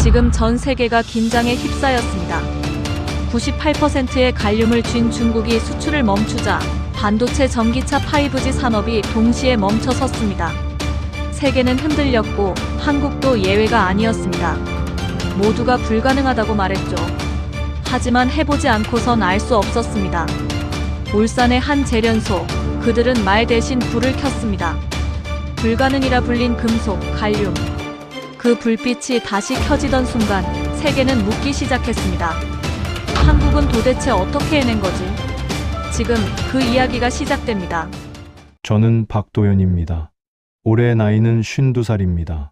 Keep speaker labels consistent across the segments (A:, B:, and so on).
A: 지금 전 세계가 긴장에 휩싸였습니다. 98%의 갈륨을 쥔 중국이 수출을 멈추자 반도체 전기차 5G 산업이 동시에 멈춰섰습니다. 세계는 흔들렸고 한국도 예외가 아니었습니다. 모두가 불가능하다고 말했죠. 하지만 해보지 않고선 알 수 없었습니다. 울산의 한 재련소, 그들은 말 대신 불을 켰습니다. 불가능이라 불린 금속, 갈륨. 그 불빛이 다시 켜지던 순간 세계는 묻기 시작했습니다. 한국은 도대체 어떻게 해낸 거지? 지금 그 이야기가 시작됩니다.
B: 저는 박도연입니다. 올해 나이는 52살입니다.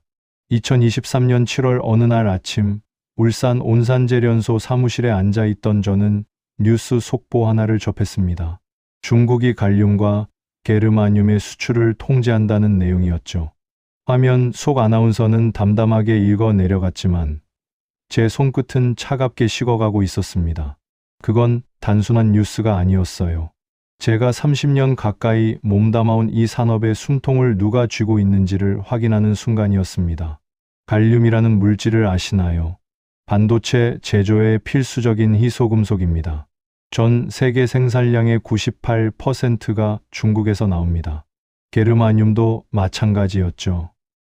B: 2023년 7월 어느 날 아침 울산 온산재련소 사무실에 앉아있던 저는 뉴스 속보 하나를 접했습니다. 중국이 갈륨과 게르마늄의 수출을 통제한다는 내용이었죠. 화면 속 아나운서는 담담하게 읽어 내려갔지만 제 손끝은 차갑게 식어가고 있었습니다. 그건 단순한 뉴스가 아니었어요. 제가 30년 가까이 몸담아온 이 산업의 숨통을 누가 쥐고 있는지를 확인하는 순간이었습니다. 갈륨이라는 물질을 아시나요? 반도체 제조에 필수적인 희소금속입니다. 전 세계 생산량의 98%가 중국에서 나옵니다. 게르마늄도 마찬가지였죠.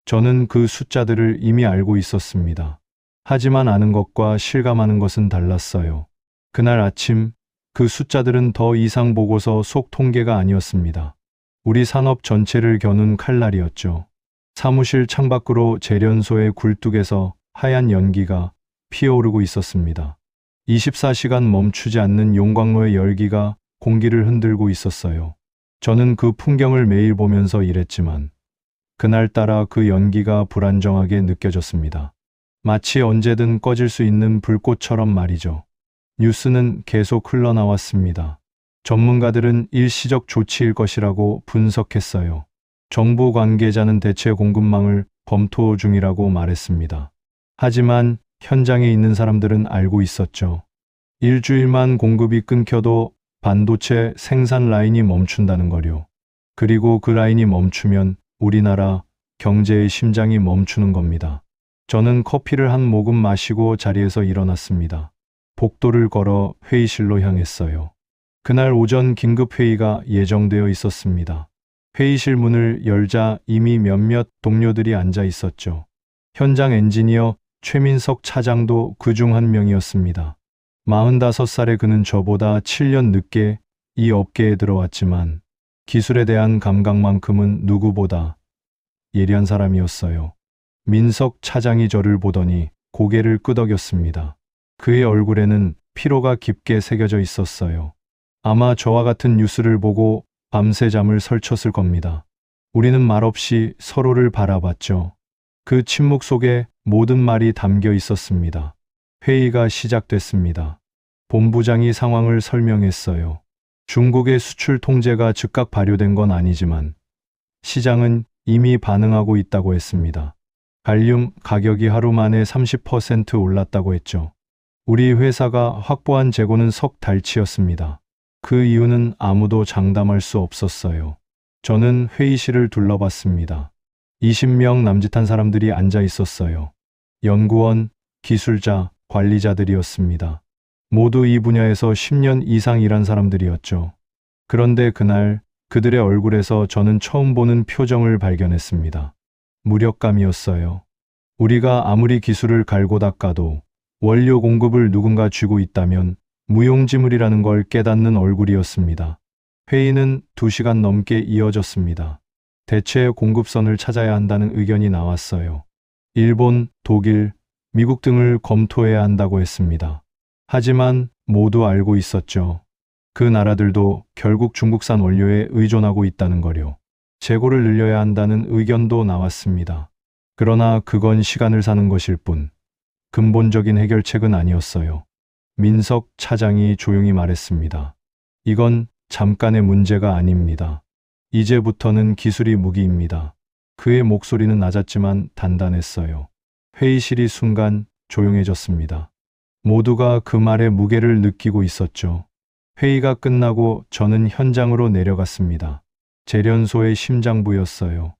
B: 저는 그 숫자들을 이미 알고 있었습니다. 하지만 아는 것과 실감하는 것은 달랐어요. 그날 아침 그 숫자들은 더 이상 보고서 속 통계가 아니었습니다. 우리 산업 전체를 겨눈 칼날이었죠. 사무실 창밖으로 재련소의 굴뚝에서 하얀 연기가 피어오르고 있었습니다. 24시간 멈추지 않는 용광로의 열기가 공기를 흔들고 있었어요. 저는 그 풍경을 매일 보면서 일했지만 그날따라 그 연기가 불안정하게 느껴졌습니다. 마치 언제든 꺼질 수 있는 불꽃처럼 말이죠. 뉴스는 계속 흘러나왔습니다. 전문가들은 일시적 조치일 것이라고 분석했어요. 정부 관계자는 대체 공급망을 검토 중이라고 말했습니다. 하지만 현장에 있는 사람들은 알고 있었죠. 일주일만 공급이 끊겨도 반도체 생산 라인이 멈춘다는 거요. 그리고 그 라인이 멈추면 우리나라 경제의 심장이 멈추는 겁니다. 저는 커피를 한 모금 마시고 자리에서 일어났습니다. 복도를 걸어 회의실로 향했어요. 그날 오전 긴급회의가 예정되어 있었습니다. 회의실 문을 열자 이미 몇몇 동료들이 앉아 있었죠. 현장 엔지니어 최민석 차장도 그중 한 명이었습니다. 45살의 그는 저보다 7년 늦게 이 업계에 들어왔지만 기술에 대한 감각만큼은 누구보다 예리한 사람이었어요. 민석 차장이 저를 보더니 고개를 끄덕였습니다. 그의 얼굴에는 피로가 깊게 새겨져 있었어요. 아마 저와 같은 뉴스를 보고 밤새 잠을 설쳤을 겁니다. 우리는 말없이 서로를 바라봤죠. 그 침묵 속에 모든 말이 담겨 있었습니다. 회의가 시작됐습니다. 본부장이 상황을 설명했어요. 중국의 수출 통제가 즉각 발효된 건 아니지만 시장은 이미 반응하고 있다고 했습니다. 갈륨 가격이 하루 만에 30% 올랐다고 했죠. 우리 회사가 확보한 재고는 석 달치였습니다. 그 이유는 아무도 장담할 수 없었어요. 저는 회의실을 둘러봤습니다. 20명 남짓한 사람들이 앉아 있었어요. 연구원, 기술자, 관리자들이었습니다. 모두 이 분야에서 10년 이상 일한 사람들이었죠. 그런데 그날 그들의 얼굴에서 저는 처음 보는 표정을 발견했습니다. 무력감이었어요. 우리가 아무리 기술을 갈고 닦아도 원료 공급을 누군가 쥐고 있다면 무용지물이라는 걸 깨닫는 얼굴이었습니다. 회의는 2시간 넘게 이어졌습니다. 대체 공급선을 찾아야 한다는 의견이 나왔어요. 일본, 독일, 미국 등을 검토해야 한다고 했습니다. 하지만 모두 알고 있었죠. 그 나라들도 결국 중국산 원료에 의존하고 있다는 거요. 재고를 늘려야 한다는 의견도 나왔습니다. 그러나 그건 시간을 사는 것일 뿐 근본적인 해결책은 아니었어요. 민석 차장이 조용히 말했습니다. 이건 잠깐의 문제가 아닙니다. 이제부터는 기술이 무기입니다. 그의 목소리는 낮았지만 단단했어요. 회의실이 순간 조용해졌습니다. 모두가 그 말의 무게를 느끼고 있었죠. 회의가 끝나고 저는 현장으로 내려갔습니다. 재련소의 심장부였어요.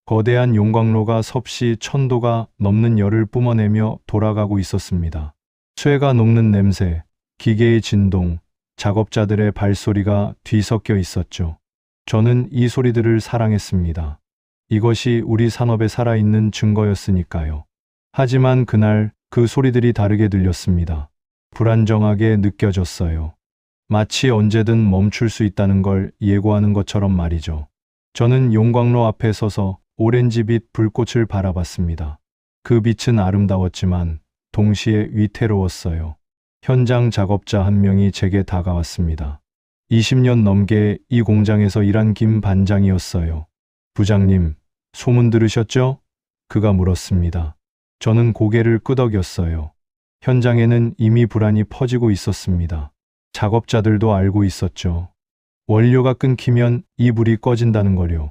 B: 거대한 용광로가 섭씨 1000도가 넘는 열을 뿜어내며 돌아가고 있었습니다. 쇠가 녹는 냄새, 기계의 진동, 작업자들의 발소리가 뒤섞여 있었죠. 저는 이 소리들을 사랑했습니다. 이것이 우리 산업에 살아있는 증거였으니까요. 하지만 그날 그 소리들이 다르게 들렸습니다. 불안정하게 느껴졌어요. 마치 언제든 멈출 수 있다는 걸 예고하는 것처럼 말이죠. 저는 용광로 앞에 서서 오렌지빛 불꽃을 바라봤습니다. 그 빛은 아름다웠지만 동시에 위태로웠어요. 현장 작업자 한 명이 제게 다가왔습니다. 20년 넘게 이 공장에서 일한 김 반장이었어요. 부장님, 소문 들으셨죠? 그가 물었습니다. 저는 고개를 끄덕였어요. 현장에는 이미 불안이 퍼지고 있었습니다. 작업자들도 알고 있었죠. 원료가 끊기면 이 불이 꺼진다는 거요.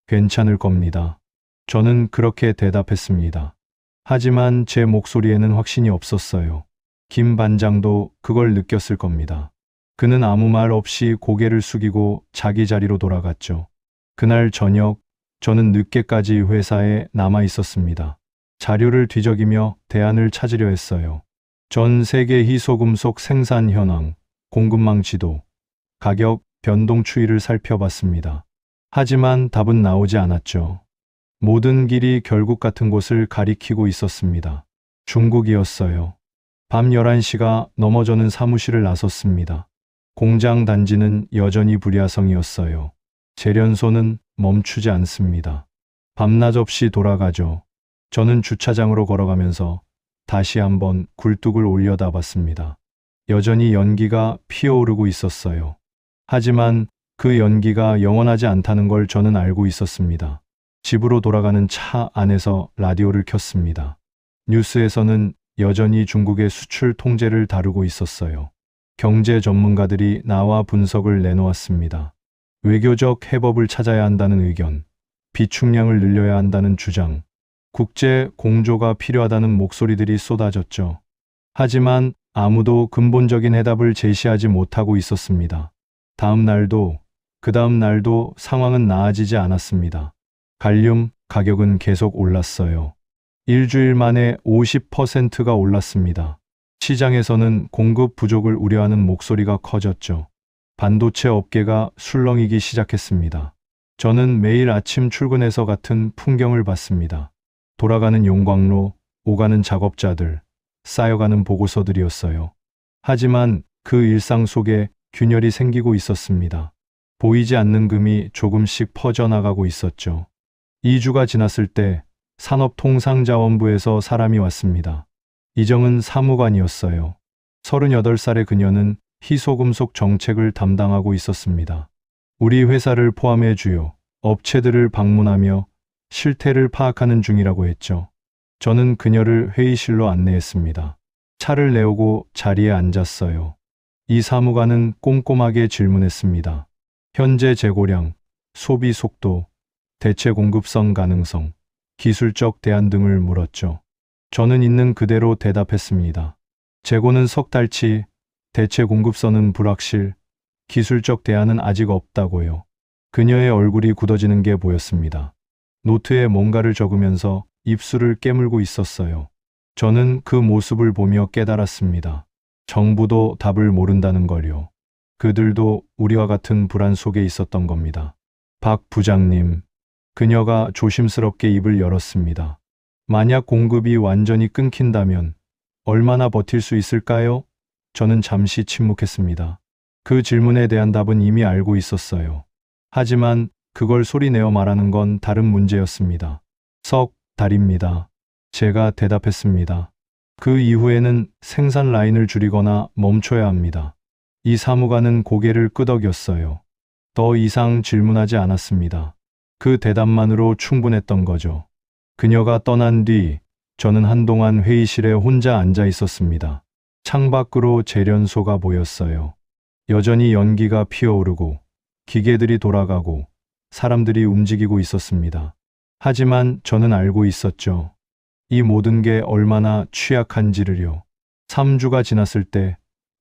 B: 괜찮을 겁니다. 저는 그렇게 대답했습니다. 하지만 제 목소리에는 확신이 없었어요. 김 반장도 그걸 느꼈을 겁니다. 그는 아무 말 없이 고개를 숙이고 자기 자리로 돌아갔죠. 그날 저녁, 저는 늦게까지 회사에 남아 있었습니다. 자료를 뒤적이며 대안을 찾으려 했어요. 전 세계 희소금속 생산 현황, 공급망 지도, 가격, 변동 추이를 살펴봤습니다. 하지만 답은 나오지 않았죠. 모든 길이 결국 같은 곳을 가리키고 있었습니다. 중국이었어요. 밤 11시가 넘어 저는 사무실을 나섰습니다. 공장 단지는 여전히 불야성이었어요. 재련소는 멈추지 않습니다. 밤낮 없이 돌아가죠. 저는 주차장으로 걸어가면서 다시 한번 굴뚝을 올려다봤습니다. 여전히 연기가 피어오르고 있었어요. 하지만 그 연기가 영원하지 않다는 걸 저는 알고 있었습니다. 집으로 돌아가는 차 안에서 라디오를 켰습니다. 뉴스에서는 여전히 중국의 수출 통제를 다루고 있었어요. 경제 전문가들이 나와 분석을 내놓았습니다. 외교적 해법을 찾아야 한다는 의견, 비축량을 늘려야 한다는 주장, 국제 공조가 필요하다는 목소리들이 쏟아졌죠. 하지만 아무도 근본적인 해답을 제시하지 못하고 있었습니다. 다음 날도, 그 다음 날도 상황은 나아지지 않았습니다. 갈륨 가격은 계속 올랐어요. 일주일 만에 50%가 올랐습니다. 시장에서는 공급 부족을 우려하는 목소리가 커졌죠. 반도체 업계가 술렁이기 시작했습니다. 저는 매일 아침 출근해서 같은 풍경을 봤습니다. 돌아가는 용광로, 오가는 작업자들, 쌓여가는 보고서들이었어요. 하지만 그 일상 속에 균열이 생기고 있었습니다. 보이지 않는 금이 조금씩 퍼져나가고 있었죠. 2주가 지났을 때 산업통상자원부에서 사람이 왔습니다. 이정은 사무관이었어요. 38살의 그녀는 희소금속 정책을 담당하고 있었습니다. 우리 회사를 포함해 주요 업체들을 방문하며 실태를 파악하는 중이라고 했죠. 저는 그녀를 회의실로 안내했습니다. 차를 내오고 자리에 앉았어요. 이 사무관은 꼼꼼하게 질문했습니다. 현재 재고량, 소비 속도, 대체 공급성 가능성, 기술적 대안 등을 물었죠. 저는 있는 그대로 대답했습니다. 재고는 석 달치, 대체 공급선은 불확실, 기술적 대안은 아직 없다고요. 그녀의 얼굴이 굳어지는 게 보였습니다. 노트에 뭔가를 적으면서 입술을 깨물고 있었어요. 저는 그 모습을 보며 깨달았습니다. 정부도 답을 모른다는 걸요. 그들도 우리와 같은 불안 속에 있었던 겁니다. 박 부장님, 그녀가 조심스럽게 입을 열었습니다. 만약 공급이 완전히 끊긴다면 얼마나 버틸 수 있을까요? 저는 잠시 침묵했습니다. 그 질문에 대한 답은 이미 알고 있었어요. 하지만 그걸 소리내어 말하는 건 다른 문제였습니다. 석 달입니다. 제가 대답했습니다. 그 이후에는 생산 라인을 줄이거나 멈춰야 합니다. 이 사무관은 고개를 끄덕였어요. 더 이상 질문하지 않았습니다. 그 대답만으로 충분했던 거죠. 그녀가 떠난 뒤 저는 한동안 회의실에 혼자 앉아 있었습니다. 창밖으로 재련소가 보였어요. 여전히 연기가 피어오르고 기계들이 돌아가고 사람들이 움직이고 있었습니다. 하지만 저는 알고 있었죠. 이 모든 게 얼마나 취약한지를요. 3주가 지났을 때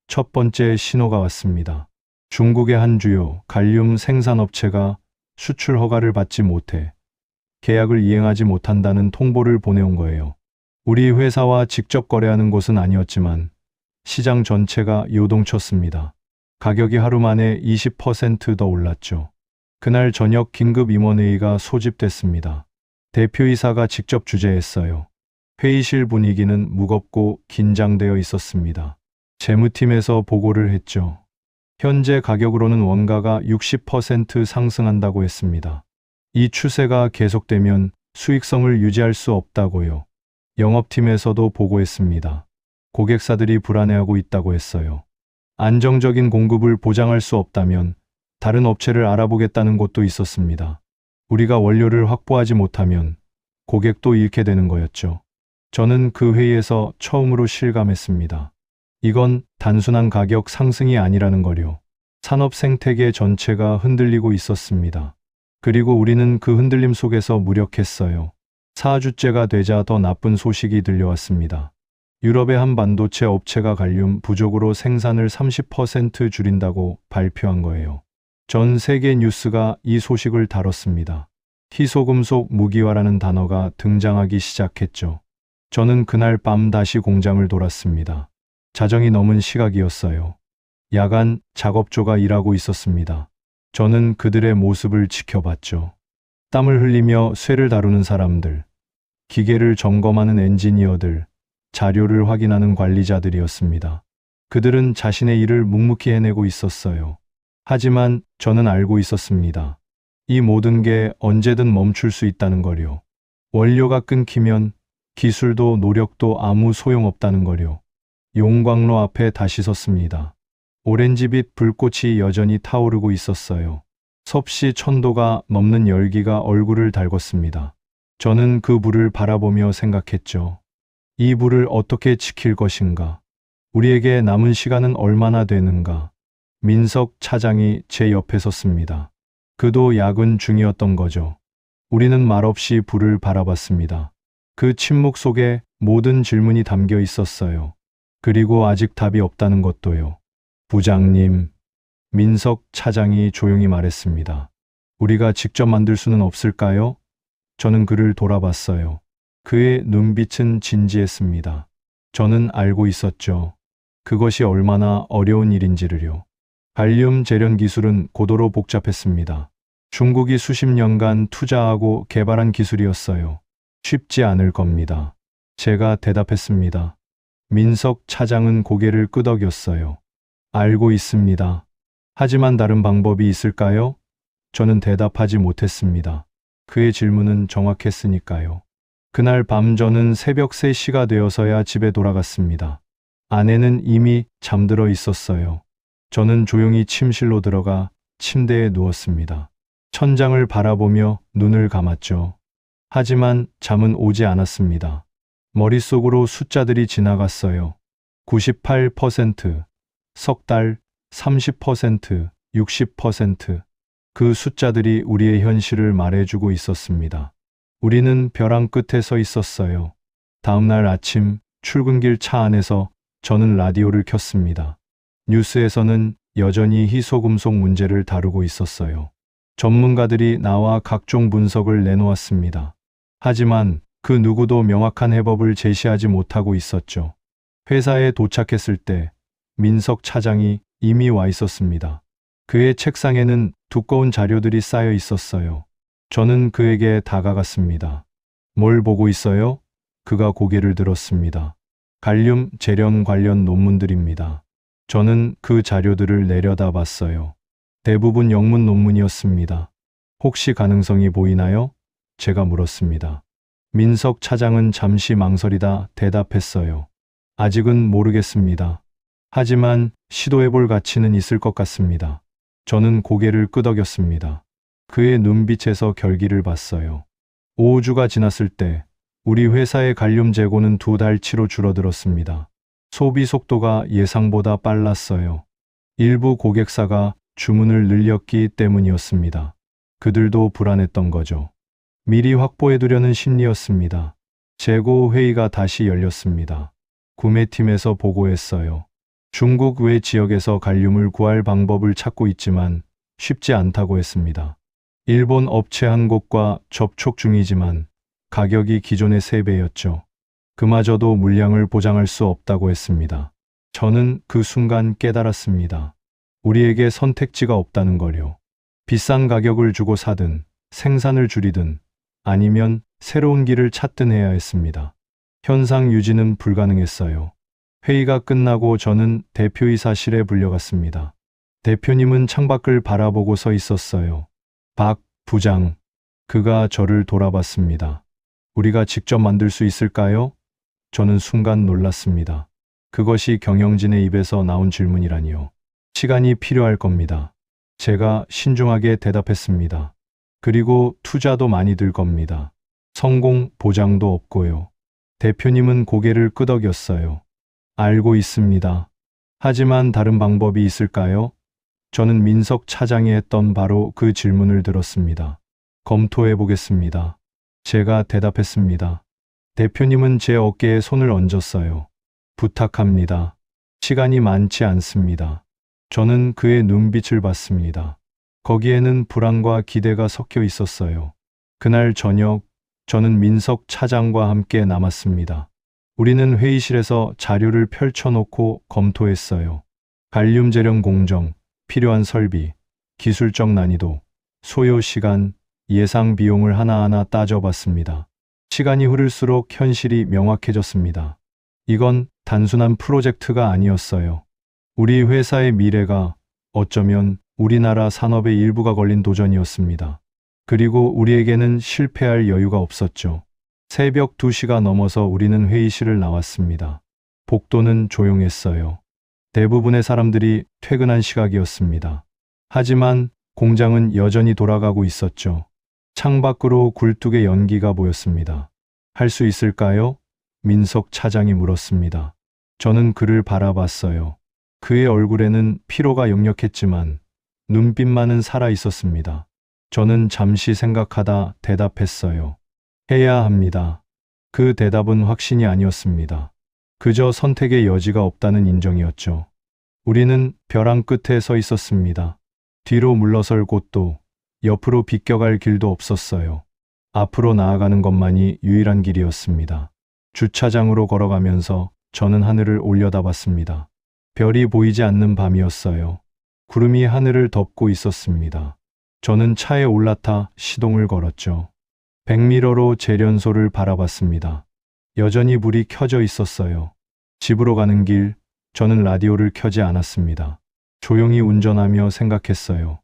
B: 첫 번째 신호가 왔습니다. 중국의 한 주요 갈륨 생산업체가 수출 허가를 받지 못해 계약을 이행하지 못한다는 통보를 보내온 거예요. 우리 회사와 직접 거래하는 곳은 아니었지만 시장 전체가 요동쳤습니다. 가격이 하루 만에 20% 더 올랐죠. 그날 저녁 긴급 임원회의가 소집됐습니다. 대표이사가 직접 주재했어요. 회의실 분위기는 무겁고 긴장되어 있었습니다. 재무팀에서 보고를 했죠. 현재 가격으로는 원가가 60% 상승한다고 했습니다. 이 추세가 계속되면 수익성을 유지할 수 없다고요. 영업팀에서도 보고했습니다. 고객사들이 불안해하고 있다고 했어요. 안정적인 공급을 보장할 수 없다면 다른 업체를 알아보겠다는 곳도 있었습니다. 우리가 원료를 확보하지 못하면 고객도 잃게 되는 거였죠. 저는 그 회의에서 처음으로 실감했습니다. 이건 단순한 가격 상승이 아니라는 거요. 산업 생태계 전체가 흔들리고 있었습니다. 그리고 우리는 그 흔들림 속에서 무력했어요. 4주째가 되자 더 나쁜 소식이 들려왔습니다. 유럽의 한 반도체 업체가 갈륨 부족으로 생산을 30% 줄인다고 발표한 거예요. 전 세계 뉴스가 이 소식을 다뤘습니다. 희소금속 무기화라는 단어가 등장하기 시작했죠. 저는 그날 밤 다시 공장을 돌았습니다. 자정이 넘은 시각이었어요. 야간 작업조가 일하고 있었습니다. 저는 그들의 모습을 지켜봤죠. 땀을 흘리며 쇠를 다루는 사람들, 기계를 점검하는 엔지니어들, 자료를 확인하는 관리자들이었습니다. 그들은 자신의 일을 묵묵히 해내고 있었어요. 하지만 저는 알고 있었습니다. 이 모든 게 언제든 멈출 수 있다는 거요. 원료가 끊기면 기술도 노력도 아무 소용없다는 거요. 용광로 앞에 다시 섰습니다. 오렌지빛 불꽃이 여전히 타오르고 있었어요. 섭씨 1000도가 넘는 열기가 얼굴을 달궜습니다. 저는 그 불을 바라보며 생각했죠. 이 불을 어떻게 지킬 것인가? 우리에게 남은 시간은 얼마나 되는가? 민석 차장이 제 옆에 섰습니다. 그도 야근 중이었던 거죠. 우리는 말없이 불을 바라봤습니다. 그 침묵 속에 모든 질문이 담겨 있었어요. 그리고 아직 답이 없다는 것도요. 부장님, 민석 차장이 조용히 말했습니다. 우리가 직접 만들 수는 없을까요? 저는 그를 돌아봤어요. 그의 눈빛은 진지했습니다. 저는 알고 있었죠. 그것이 얼마나 어려운 일인지를요. 갈륨 재련 기술은 고도로 복잡했습니다. 중국이 수십 년간 투자하고 개발한 기술이었어요. 쉽지 않을 겁니다. 제가 대답했습니다. 민석 차장은 고개를 끄덕였어요. 알고 있습니다. 하지만 다른 방법이 있을까요? 저는 대답하지 못했습니다. 그의 질문은 정확했으니까요. 그날 밤 저는 새벽 3시가 되어서야 집에 돌아갔습니다. 아내는 이미 잠들어 있었어요. 저는 조용히 침실로 들어가 침대에 누웠습니다. 천장을 바라보며 눈을 감았죠. 하지만 잠은 오지 않았습니다. 머릿속으로 숫자들이 지나갔어요. 98%, 석 달, 30%, 60%. 그 숫자들이 우리의 현실을 말해주고 있었습니다. 우리는 벼랑 끝에 서 있었어요. 다음 날 아침 출근길 차 안에서 저는 라디오를 켰습니다. 뉴스에서는 여전히 희소금속 문제를 다루고 있었어요. 전문가들이 나와 각종 분석을 내놓았습니다. 하지만 그 누구도 명확한 해법을 제시하지 못하고 있었죠. 회사에 도착했을 때 민석 차장이 이미 와 있었습니다. 그의 책상에는 두꺼운 자료들이 쌓여 있었어요. 저는 그에게 다가갔습니다. 뭘 보고 있어요? 그가 고개를 들었습니다. 갈륨 재련 관련 논문들입니다. 저는 그 자료들을 내려다봤어요. 대부분 영문 논문이었습니다. 혹시 가능성이 보이나요? 제가 물었습니다. 민석 차장은 잠시 망설이다 대답했어요. 아직은 모르겠습니다. 하지만 시도해볼 가치는 있을 것 같습니다. 저는 고개를 끄덕였습니다. 그의 눈빛에서 결기를 봤어요. 5주가 지났을 때 우리 회사의 갈륨 재고는 2달치로 줄어들었습니다. 소비 속도가 예상보다 빨랐어요. 일부 고객사가 주문을 늘렸기 때문이었습니다. 그들도 불안했던 거죠. 미리 확보해두려는 심리였습니다. 재고 회의가 다시 열렸습니다. 구매팀에서 보고했어요. 중국 외 지역에서 갈륨을 구할 방법을 찾고 있지만 쉽지 않다고 했습니다. 일본 업체 한 곳과 접촉 중이지만 가격이 기존의 3배였죠. 그마저도 물량을 보장할 수 없다고 했습니다. 저는 그 순간 깨달았습니다. 우리에게 선택지가 없다는 걸요. 비싼 가격을 주고 사든 생산을 줄이든 아니면 새로운 길을 찾든 해야 했습니다. 현상 유지는 불가능했어요. 회의가 끝나고 저는 대표이사실에 불려갔습니다. 대표님은 창밖을 바라보고 서 있었어요. 박 부장, 그가 저를 돌아봤습니다. 우리가 직접 만들 수 있을까요? 저는 순간 놀랐습니다. 그것이 경영진의 입에서 나온 질문이라니요. 시간이 필요할 겁니다. 제가 신중하게 대답했습니다. 그리고 투자도 많이 들 겁니다. 성공 보장도 없고요. 대표님은 고개를 끄덕였어요. 알고 있습니다. 하지만 다른 방법이 있을까요? 저는 민석 차장이 했던 바로 그 질문을 들었습니다. 검토해 보겠습니다. 제가 대답했습니다. 대표님은 제 어깨에 손을 얹었어요. 부탁합니다. 시간이 많지 않습니다. 저는 그의 눈빛을 봤습니다. 거기에는 불안과 기대가 섞여 있었어요. 그날 저녁, 저는 민석 차장과 함께 남았습니다. 우리는 회의실에서 자료를 펼쳐놓고 검토했어요. 갈륨 재련 공정, 필요한 설비, 기술적 난이도, 소요 시간, 예상 비용을 하나하나 따져봤습니다. 시간이 흐를수록 현실이 명확해졌습니다. 이건 단순한 프로젝트가 아니었어요. 우리 회사의 미래가 어쩌면 우리나라 산업의 일부가 걸린 도전이었습니다. 그리고 우리에게는 실패할 여유가 없었죠. 새벽 2시가 넘어서 우리는 회의실을 나왔습니다. 복도는 조용했어요. 대부분의 사람들이 퇴근한 시각이었습니다. 하지만 공장은 여전히 돌아가고 있었죠. 창밖으로 굴뚝의 연기가 보였습니다. 할 수 있을까요? 민석 차장이 물었습니다. 저는 그를 바라봤어요. 그의 얼굴에는 피로가 역력했지만 눈빛만은 살아 있었습니다. 저는 잠시 생각하다 대답했어요. 해야 합니다. 그 대답은 확신이 아니었습니다. 그저 선택의 여지가 없다는 인정이었죠. 우리는 벼랑 끝에 서 있었습니다. 뒤로 물러설 곳도 옆으로 비껴갈 길도 없었어요. 앞으로 나아가는 것만이 유일한 길이었습니다. 주차장으로 걸어가면서 저는 하늘을 올려다봤습니다. 별이 보이지 않는 밤이었어요. 구름이 하늘을 덮고 있었습니다. 저는 차에 올라타 시동을 걸었죠. 백미러로 재련소를 바라봤습니다. 여전히 불이 켜져 있었어요. 집으로 가는 길, 저는 라디오를 켜지 않았습니다. 조용히 운전하며 생각했어요.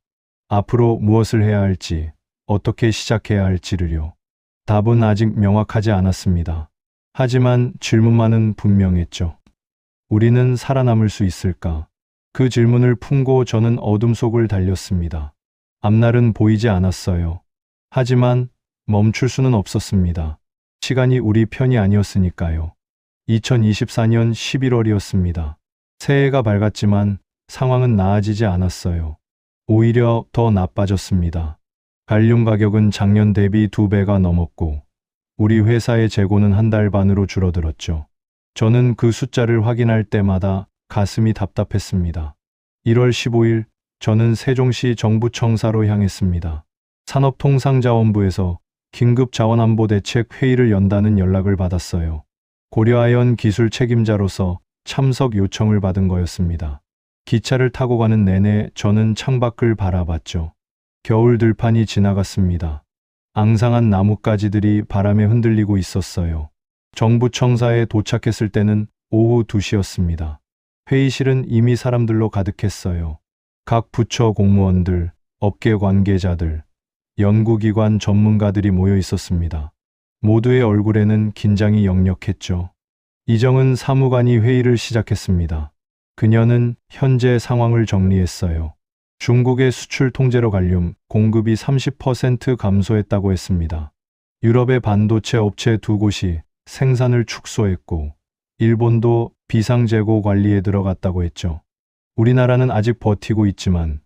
B: 앞으로 무엇을 해야 할지, 어떻게 시작해야 할지를요. 답은 아직 명확하지 않았습니다. 하지만 질문만은 분명했죠. 우리는 살아남을 수 있을까? 그 질문을 품고 저는 어둠 속을 달렸습니다. 앞날은 보이지 않았어요. 하지만 멈출 수는 없었습니다. 시간이 우리 편이 아니었으니까요. 2024년 11월이었습니다. 새해가 밝았지만 상황은 나아지지 않았어요. 오히려 더 나빠졌습니다. 갈륨 가격은 작년 대비 2배가 넘었고 우리 회사의 재고는 한 달 반으로 줄어들었죠. 저는 그 숫자를 확인할 때마다 가슴이 답답했습니다. 1월 15일 저는 세종시 정부청사로 향했습니다. 산업통상자원부에서 긴급 자원안보대책 회의를 연다는 연락을 받았어요. 고려아연 기술 책임자로서 참석 요청을 받은 거였습니다. 기차를 타고 가는 내내 저는 창밖을 바라봤죠. 겨울 들판이 지나갔습니다. 앙상한 나뭇가지들이 바람에 흔들리고 있었어요. 정부청사에 도착했을 때는 오후 2시였습니다. 회의실은 이미 사람들로 가득했어요. 각 부처 공무원들, 업계 관계자들, 연구기관 전문가들이 모여 있었습니다. 모두의 얼굴에는 긴장이 역력했죠. 이정은 사무관이 회의를 시작했습니다. 그녀는 현재 상황을 정리했어요. 중국의 수출 통제로 갈륨 공급이 30% 감소했다고 했습니다. 유럽의 반도체 업체 2곳이 생산을 축소했고 일본도 비상재고 관리에 들어갔다고 했죠. 우리나라는 아직 버티고 있지만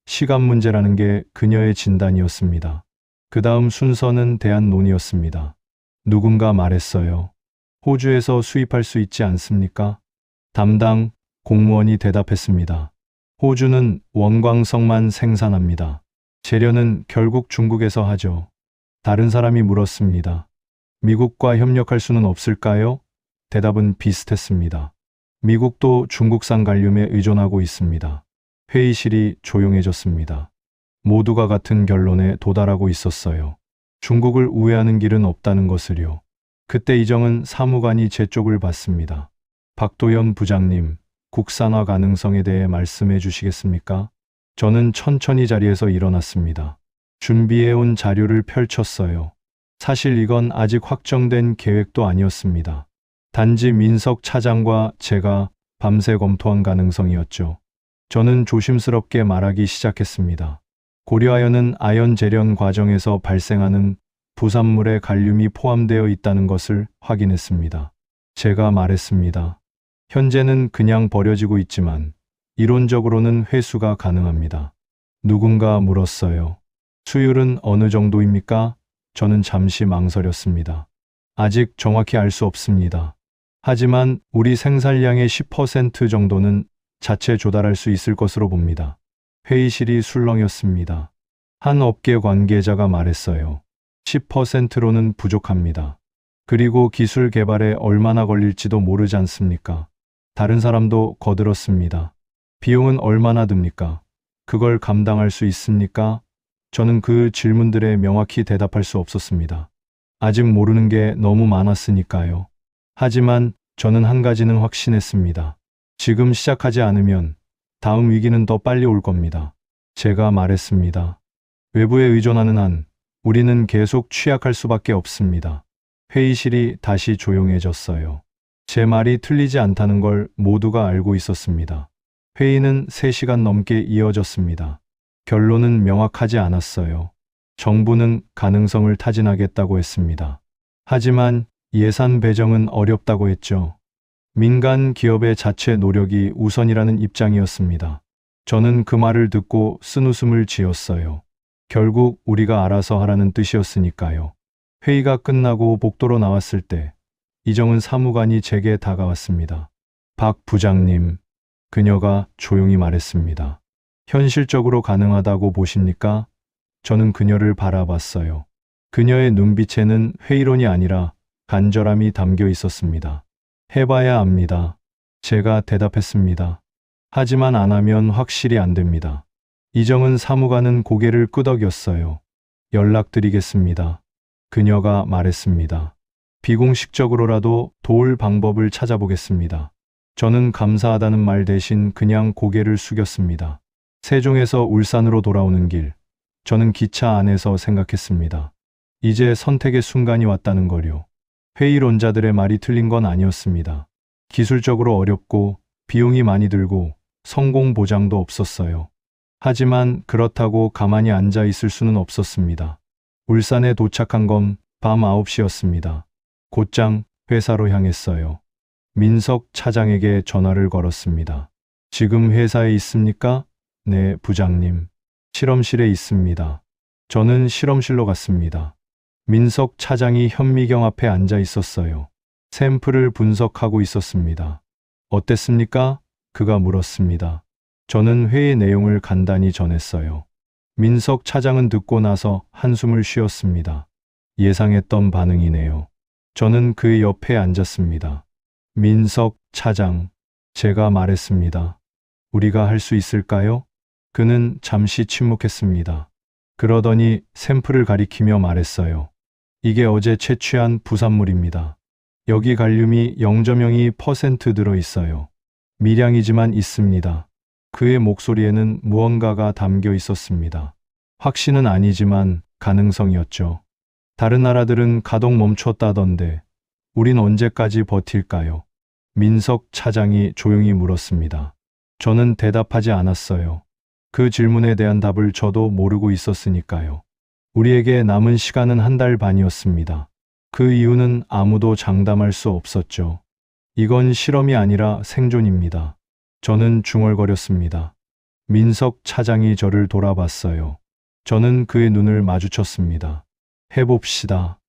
B: 시간 문제라는 게 그녀의 진단이었습니다. 그 다음 순서는 대안론이었습니다. 누군가 말했어요. 호주에서 수입할 수 있지 않습니까? 담당 공무원이 대답했습니다. 호주는 원광석만 생산합니다. 재련은 결국 중국에서 하죠. 다른 사람이 물었습니다. 미국과 협력할 수는 없을까요? 대답은 비슷했습니다. 미국도 중국산 갈륨에 의존하고 있습니다. 회의실이 조용해졌습니다. 모두가 같은 결론에 도달하고 있었어요. 중국을 우회하는 길은 없다는 것을요. 그때 이정은 사무관이 제 쪽을 봤습니다. 박도연 부장님, 국산화 가능성에 대해 말씀해 주시겠습니까? 저는 천천히 자리에서 일어났습니다. 준비해온 자료를 펼쳤어요. 사실 이건 아직 확정된 계획도 아니었습니다. 단지 민석 차장과 제가 밤새 검토한 가능성이었죠. 저는 조심스럽게 말하기 시작했습니다. 고려아연은 아연 재련 과정에서 발생하는 부산물에 갈륨이 포함되어 있다는 것을 확인했습니다. 제가 말했습니다. 현재는 그냥 버려지고 있지만 이론적으로는 회수가 가능합니다. 누군가 물었어요. 수율은 어느 정도입니까? 저는 잠시 망설였습니다. 아직 정확히 알 수 없습니다. 하지만 우리 생산량의 10% 정도는 자체 조달할 수 있을 것으로 봅니다. 회의실이 술렁였습니다. 한 업계 관계자가 말했어요. 10%로는 부족합니다. 그리고 기술 개발에 얼마나 걸릴지도 모르지 않습니까? 다른 사람도 거들었습니다. 비용은 얼마나 듭니까? 그걸 감당할 수 있습니까? 저는 그 질문들에 명확히 대답할 수 없었습니다. 아직 모르는 게 너무 많았으니까요. 하지만 저는 한 가지는 확신했습니다. 지금 시작하지 않으면 다음 위기는 더 빨리 올 겁니다. 제가 말했습니다. 외부에 의존하는 한 우리는 계속 취약할 수밖에 없습니다. 회의실이 다시 조용해졌어요. 제 말이 틀리지 않다는 걸 모두가 알고 있었습니다. 회의는 3시간 넘게 이어졌습니다. 결론은 명확하지 않았어요. 정부는 가능성을 타진하겠다고 했습니다. 하지만 예산 배정은 어렵다고 했죠. 민간 기업의 자체 노력이 우선이라는 입장이었습니다. 저는 그 말을 듣고 쓴웃음을 지었어요. 결국 우리가 알아서 하라는 뜻이었으니까요. 회의가 끝나고 복도로 나왔을 때 이정은 사무관이 제게 다가왔습니다. 박 부장님, 그녀가 조용히 말했습니다. 현실적으로 가능하다고 보십니까? 저는 그녀를 바라봤어요. 그녀의 눈빛에는 회의론이 아니라 간절함이 담겨 있었습니다. 해봐야 압니다. 제가 대답했습니다. 하지만 안 하면 확실히 안 됩니다. 이정은 사무관은 고개를 끄덕였어요. 연락드리겠습니다. 그녀가 말했습니다. 비공식적으로라도 도울 방법을 찾아보겠습니다. 저는 감사하다는 말 대신 그냥 고개를 숙였습니다. 세종에서 울산으로 돌아오는 길, 저는 기차 안에서 생각했습니다. 이제 선택의 순간이 왔다는 거요. 회의론자들의 말이 틀린 건 아니었습니다. 기술적으로 어렵고 비용이 많이 들고 성공 보장도 없었어요. 하지만 그렇다고 가만히 앉아 있을 수는 없었습니다. 울산에 도착한 건 밤 9시였습니다. 곧장 회사로 향했어요. 민석 차장에게 전화를 걸었습니다. 지금 회사에 있습니까? 네, 부장님. 실험실에 있습니다. 저는 실험실로 갔습니다. 민석 차장이 현미경 앞에 앉아 있었어요. 샘플을 분석하고 있었습니다. 어땠습니까? 그가 물었습니다. 저는 회의 내용을 간단히 전했어요. 민석 차장은 듣고 나서 한숨을 쉬었습니다. 예상했던 반응이네요. 저는 그 옆에 앉았습니다. 민석 차장, 제가 말했습니다. 우리가 할 수 있을까요? 그는 잠시 침묵했습니다. 그러더니 샘플을 가리키며 말했어요. 이게 어제 채취한 부산물입니다. 여기 갈륨이 0.02% 들어있어요. 미량이지만 있습니다. 그의 목소리에는 무언가가 담겨 있었습니다. 확신은 아니지만 가능성이었죠. 다른 나라들은 가동 멈췄다던데 우린 언제까지 버틸까요? 민석 차장이 조용히 물었습니다. 저는 대답하지 않았어요. 그 질문에 대한 답을 저도 모르고 있었으니까요. 우리에게 남은 시간은 1달 반이었습니다. 그 이유는 아무도 장담할 수 없었죠. 이건 실험이 아니라 생존입니다. 저는 중얼거렸습니다. 민석 차장이 저를 돌아봤어요. 저는 그의 눈을 마주쳤습니다. 해봅시다.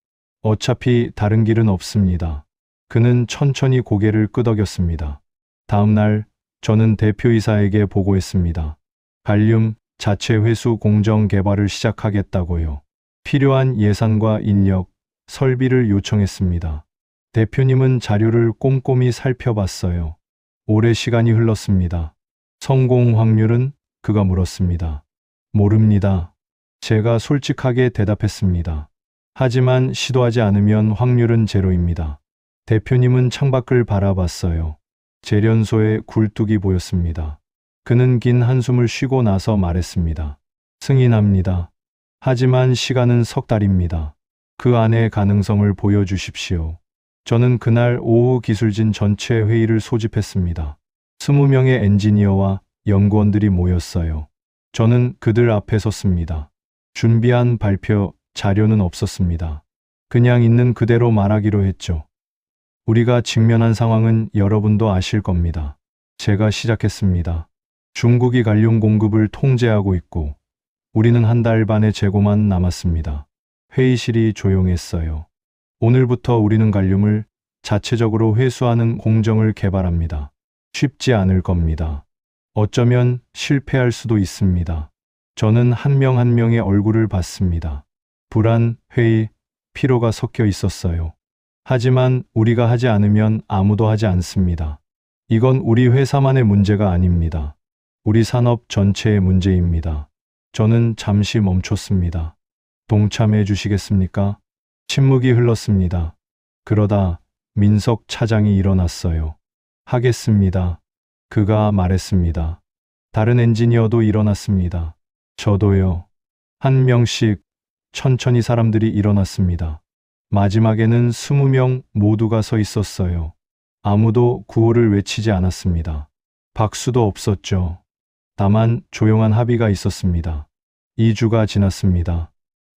B: 어차피 다른 길은 없습니다. 그는 천천히 고개를 끄덕였습니다. 다음 날 저는 대표이사에게 보고했습니다. 갈륨 자체 회수 공정 개발을 시작하겠다고요. 필요한 예산과 인력, 설비를 요청했습니다. 대표님은 자료를 꼼꼼히 살펴봤어요. 오래 시간이 흘렀습니다. 성공 확률은? 그가 물었습니다. 모릅니다. 제가 솔직하게 대답했습니다. 하지만 시도하지 않으면 확률은 제로입니다. 대표님은 창밖을 바라봤어요. 재련소에 굴뚝이 보였습니다. 그는 긴 한숨을 쉬고 나서 말했습니다. 승인합니다. 하지만 시간은 석 달입니다. 그 안에 가능성을 보여주십시오. 저는 그날 오후 기술진 전체 회의를 소집했습니다. 20명의 엔지니어와 연구원들이 모였어요. 저는 그들 앞에 섰습니다. 준비한 발표 자료는 없었습니다. 그냥 있는 그대로 말하기로 했죠. 우리가 직면한 상황은 여러분도 아실 겁니다. 제가 시작했습니다. 중국이 갈륨 공급을 통제하고 있고 우리는 한 달 반의 재고만 남았습니다. 회의실이 조용했어요. 오늘부터 우리는 갈륨을 자체적으로 회수하는 공정을 개발합니다. 쉽지 않을 겁니다. 어쩌면 실패할 수도 있습니다. 저는 한 명 한 명의 얼굴을 봤습니다. 불안, 회의, 피로가 섞여 있었어요. 하지만 우리가 하지 않으면 아무도 하지 않습니다. 이건 우리 회사만의 문제가 아닙니다. 우리 산업 전체의 문제입니다. 저는 잠시 멈췄습니다. 동참해 주시겠습니까? 침묵이 흘렀습니다. 그러다 민석 차장이 일어났어요. 하겠습니다. 그가 말했습니다. 다른 엔지니어도 일어났습니다. 저도요. 한 명씩 천천히 사람들이 일어났습니다. 마지막에는 20명 모두가 서 있었어요. 아무도 구호를 외치지 않았습니다. 박수도 없었죠. 다만 조용한 합의가 있었습니다. 2주가 지났습니다.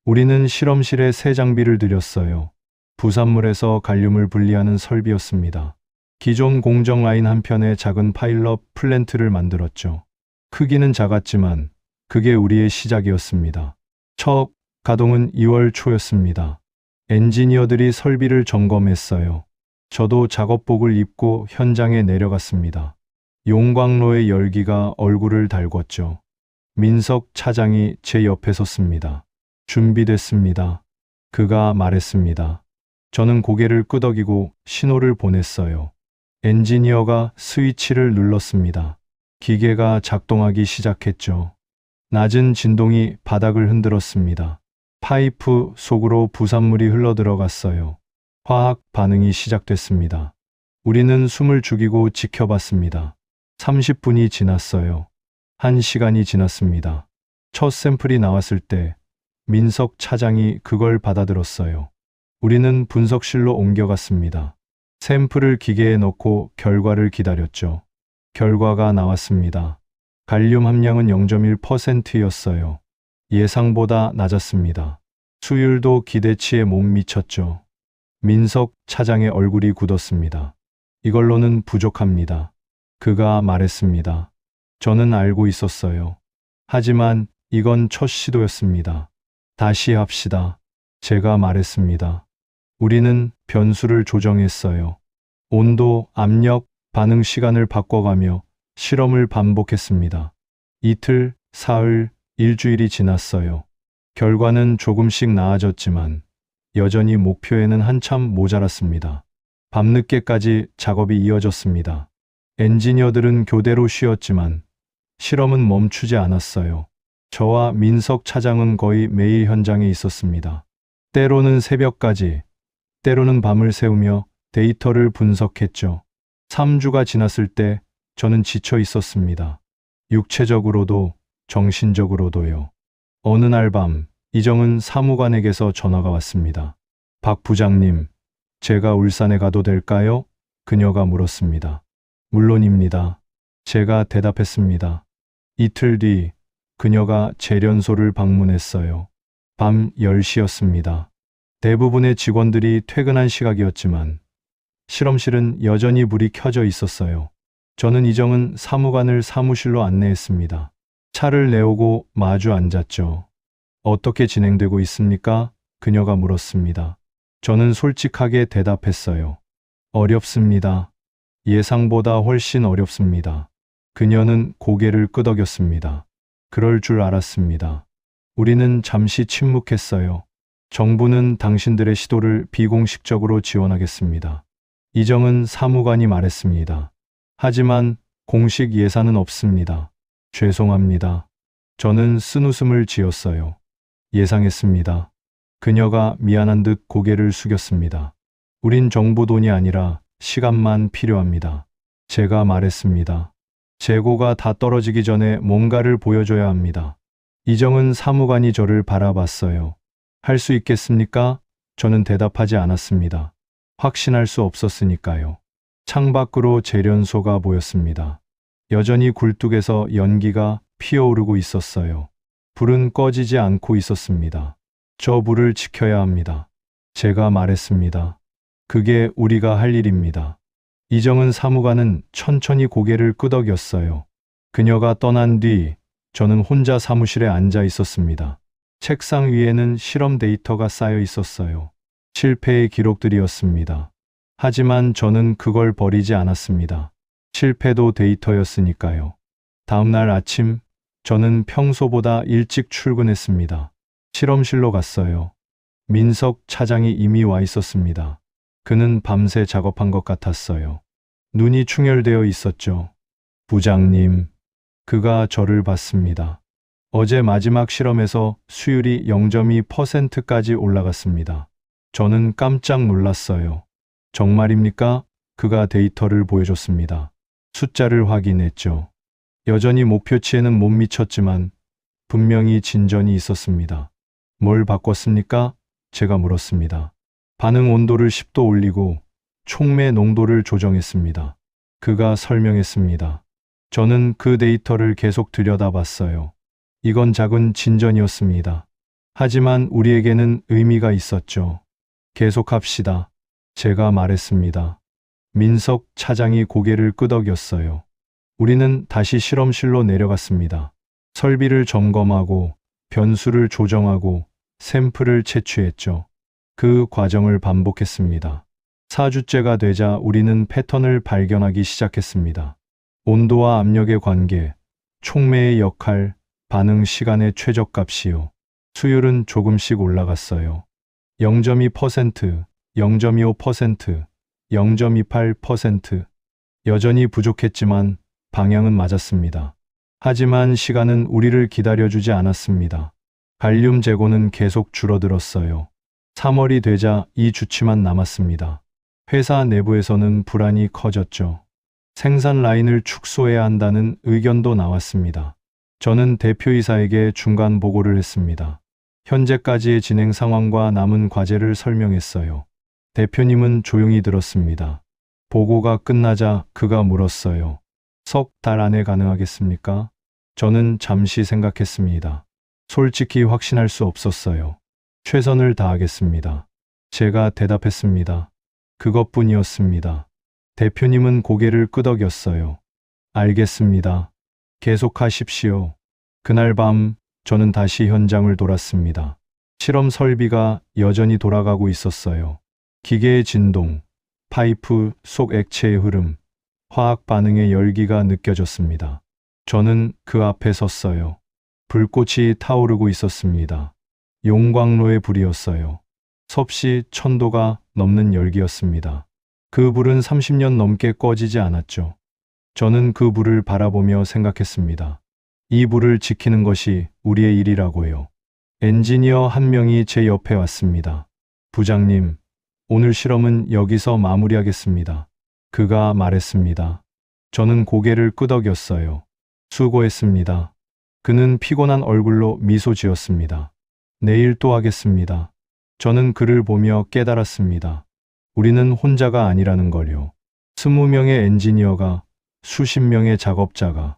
B: 우리는 실험실에 새 장비를 들였어요. 부산물에서 갈륨을 분리하는 설비였습니다. 기존 공정 라인 한편에 작은 파일럿 플랜트를 만들었죠. 크기는 작았지만 그게 우리의 시작이었습니다. 첫 가동은 2월 초였습니다. 엔지니어들이 설비를 점검했어요. 저도 작업복을 입고 현장에 내려갔습니다. 용광로의 열기가 얼굴을 달궜죠. 민석 차장이 제 옆에 섰습니다. 준비됐습니다. 그가 말했습니다. 저는 고개를 끄덕이고 신호를 보냈어요. 엔지니어가 스위치를 눌렀습니다. 기계가 작동하기 시작했죠. 낮은 진동이 바닥을 흔들었습니다. 파이프 속으로 부산물이 흘러들어갔어요. 화학 반응이 시작됐습니다. 우리는 숨을 죽이고 지켜봤습니다. 30분이 지났어요. 1시간이 지났습니다. 첫 샘플이 나왔을 때 민석 차장이 그걸 받아들었어요. 우리는 분석실로 옮겨갔습니다. 샘플을 기계에 넣고 결과를 기다렸죠. 결과가 나왔습니다. 갈륨 함량은 0.1%였어요. 예상보다 낮았습니다. 수율도 기대치에 못 미쳤죠. 민석 차장의 얼굴이 굳었습니다. 이걸로는 부족합니다. 그가 말했습니다. 저는 알고 있었어요. 하지만 이건 첫 시도였습니다. 다시 합시다. 제가 말했습니다. 우리는 변수를 조정했어요. 온도, 압력, 반응 시간을 바꿔가며 실험을 반복했습니다. 이틀, 사흘, 일주일이 지났어요. 결과는 조금씩 나아졌지만 여전히 목표에는 한참 모자랐습니다. 밤늦게까지 작업이 이어졌습니다. 엔지니어들은 교대로 쉬었지만 실험은 멈추지 않았어요. 저와 민석 차장은 거의 매일 현장에 있었습니다. 때로는 새벽까지, 때로는 밤을 새우며 데이터를 분석했죠. 3주가 지났을 때 저는 지쳐 있었습니다. 육체적으로도 정신적으로도요. 어느 날 밤, 이정은 사무관에게서 전화가 왔습니다. 박 부장님, 제가 울산에 가도 될까요? 그녀가 물었습니다. 물론입니다. 제가 대답했습니다. 이틀 뒤 그녀가 재련소를 방문했어요. 밤 10시였습니다. 대부분의 직원들이 퇴근한 시각이었지만 실험실은 여전히 불이 켜져 있었어요. 저는 이정은 사무관을 사무실로 안내했습니다. 차를 내오고 마주 앉았죠. 어떻게 진행되고 있습니까? 그녀가 물었습니다. 저는 솔직하게 대답했어요. 어렵습니다. 예상보다 훨씬 어렵습니다. 그녀는 고개를 끄덕였습니다. 그럴 줄 알았습니다. 우리는 잠시 침묵했어요. 정부는 당신들의 시도를 비공식적으로 지원하겠습니다. 이정은 사무관이 말했습니다. 하지만 공식 예산은 없습니다. 죄송합니다. 저는 쓴웃음을 지었어요. 예상했습니다. 그녀가 미안한 듯 고개를 숙였습니다. 우린 정부 돈이 아니라 시간만 필요합니다. 제가 말했습니다. 재고가 다 떨어지기 전에 뭔가를 보여줘야 합니다. 이정은 사무관이 저를 바라봤어요. 할 수 있겠습니까? 저는 대답하지 않았습니다. 확신할 수 없었으니까요. 창밖으로 재련소가 보였습니다. 여전히 굴뚝에서 연기가 피어오르고 있었어요. 불은 꺼지지 않고 있었습니다. 저 불을 지켜야 합니다. 제가 말했습니다. 그게 우리가 할 일입니다. 이정은 사무관은 천천히 고개를 끄덕였어요. 그녀가 떠난 뒤 저는 혼자 사무실에 앉아 있었습니다. 책상 위에는 실험 데이터가 쌓여 있었어요. 실패의 기록들이었습니다. 하지만 저는 그걸 버리지 않았습니다. 실패도 데이터였으니까요. 다음 날 아침, 저는 평소보다 일찍 출근했습니다. 실험실로 갔어요. 민석 차장이 이미 와 있었습니다. 그는 밤새 작업한 것 같았어요. 눈이 충혈되어 있었죠. 부장님, 그가 저를 봤습니다. 어제 마지막 실험에서 수율이 0.2%까지 올라갔습니다. 저는 깜짝 놀랐어요. 정말입니까? 그가 데이터를 보여줬습니다. 숫자를 확인했죠. 여전히 목표치에는 못 미쳤지만 분명히 진전이 있었습니다. 뭘 바꿨습니까? 제가 물었습니다. 반응 온도를 10도 올리고 촉매 농도를 조정했습니다. 그가 설명했습니다. 저는 그 데이터를 계속 들여다봤어요. 이건 작은 진전이었습니다. 하지만 우리에게는 의미가 있었죠. 계속합시다. 제가 말했습니다. 민석 차장이 고개를 끄덕였어요. 우리는 다시 실험실로 내려갔습니다. 설비를 점검하고 변수를 조정하고 샘플을 채취했죠. 그 과정을 반복했습니다. 4주째가 되자 우리는 패턴을 발견하기 시작했습니다. 온도와 압력의 관계, 촉매의 역할, 반응 시간의 최저값이요. 수율은 조금씩 올라갔어요. 0.2%, 0.25%, 0.28%. 여전히 부족했지만 방향은 맞았습니다. 하지만 시간은 우리를 기다려주지 않았습니다. 갈륨 재고는 계속 줄어들었어요. 3월이 되자 이 주치만 남았습니다. 회사 내부에서는 불안이 커졌죠. 생산 라인을 축소해야 한다는 의견도 나왔습니다. 저는 대표이사에게 중간 보고를 했습니다. 현재까지의 진행 상황과 남은 과제를 설명했어요. 대표님은 조용히 들었습니다. 보고가 끝나자 그가 물었어요. 석 달 안에 가능하겠습니까? 저는 잠시 생각했습니다. 솔직히 확신할 수 없었어요. 최선을 다하겠습니다. 제가 대답했습니다. 그것뿐이었습니다. 대표님은 고개를 끄덕였어요. 알겠습니다. 계속하십시오. 그날 밤 저는 다시 현장을 돌았습니다. 실험 설비가 여전히 돌아가고 있었어요. 기계의 진동, 파이프 속 액체의 흐름, 화학 반응의 열기가 느껴졌습니다. 저는 그 앞에 섰어요. 불꽃이 타오르고 있었습니다. 용광로의 불이었어요. 섭씨 1000도가 넘는 열기였습니다. 그 불은 30년 넘게 꺼지지 않았죠. 저는 그 불을 바라보며 생각했습니다. 이 불을 지키는 것이 우리의 일이라고요. 엔지니어 한 명이 제 옆에 왔습니다. 부장님, 오늘 실험은 여기서 마무리하겠습니다. 그가 말했습니다. 저는 고개를 끄덕였어요. 수고했습니다. 그는 피곤한 얼굴로 미소 지었습니다. 내일 또 하겠습니다. 저는 그를 보며 깨달았습니다. 우리는 혼자가 아니라는 걸요. 20명의 엔지니어가, 수십 명의 작업자가,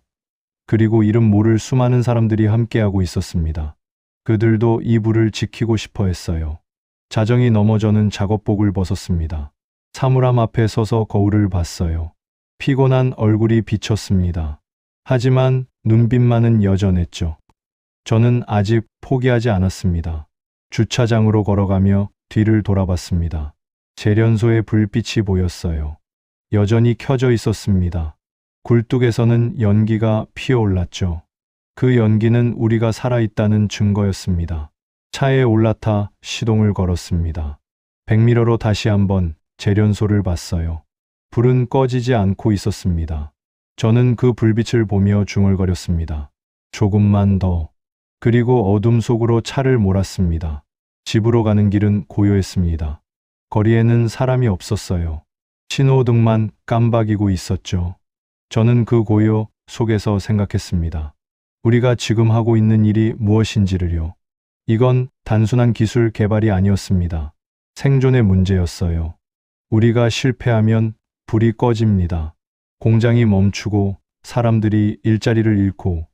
B: 그리고 이름 모를 수많은 사람들이 함께하고 있었습니다. 그들도 이 불을 지키고 싶어 했어요. 자정이 넘어 저는 작업복을 벗었습니다. 사물함 앞에 서서 거울을 봤어요. 피곤한 얼굴이 비쳤습니다. 하지만 눈빛만은 여전했죠. 저는 아직 포기하지 않았습니다. 주차장으로 걸어가며 뒤를 돌아봤습니다. 재련소의 불빛이 보였어요. 여전히 켜져 있었습니다. 굴뚝에서는 연기가 피어올랐죠. 그 연기는 우리가 살아있다는 증거였습니다. 차에 올라타 시동을 걸었습니다. 백미러로 다시 한번 재련소를 봤어요. 불은 꺼지지 않고 있었습니다. 저는 그 불빛을 보며 중얼거렸습니다. 조금만 더. 그리고 어둠 속으로 차를 몰았습니다. 집으로 가는 길은 고요했습니다. 거리에는 사람이 없었어요. 신호등만 깜박이고 있었죠. 저는 그 고요 속에서 생각했습니다. 우리가 지금 하고 있는 일이 무엇인지를요. 이건 단순한 기술 개발이 아니었습니다. 생존의 문제였어요. 우리가 실패하면 불이 꺼집니다. 공장이 멈추고 사람들이 일자리를 잃고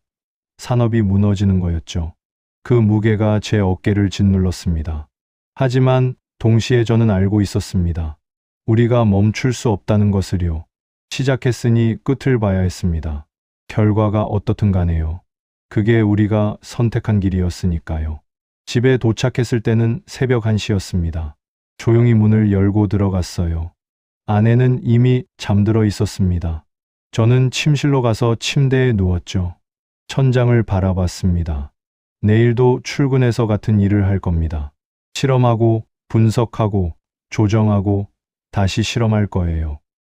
B: 산업이 무너지는 거였죠. 그 무게가 제 어깨를 짓눌렀습니다. 하지만 동시에 저는 알고 있었습니다. 우리가 멈출 수 없다는 것을요. 시작했으니 끝을 봐야 했습니다. 결과가 어떻든 간에요. 그게 우리가 선택한 길이었으니까요. 집에 도착했을 때는 새벽 1시였습니다. 조용히 문을 열고 들어갔어요. 아내는 이미 잠들어 있었습니다. 저는 침실로 가서 침대에 누웠죠. 천장을 바라봤습니다. 내일도 출근해서 같은 일을 할 겁니다. 실험하고 분석하고 조정하고 다시 실험할 거예요.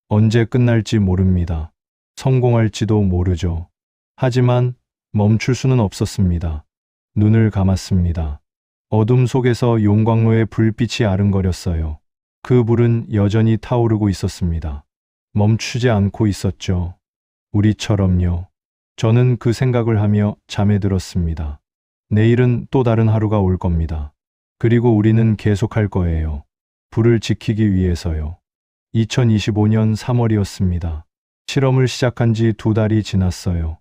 B: 언제 끝날지 모릅니다. 성공할지도 모르죠. 하지만 멈출 수는 없었습니다. 눈을 감았습니다. 어둠 속에서 용광로의 불빛이 아른거렸어요. 그 불은 여전히 타오르고 있었습니다. 멈추지 않고 있었죠. 우리처럼요. 저는 그 생각을 하며 잠에 들었습니다. 내일은 또 다른 하루가 올 겁니다. 그리고 우리는 계속할 거예요. 불을 지키기 위해서요. 2025년 3월이었습니다. 실험을 시작한 지 2달이 지났어요.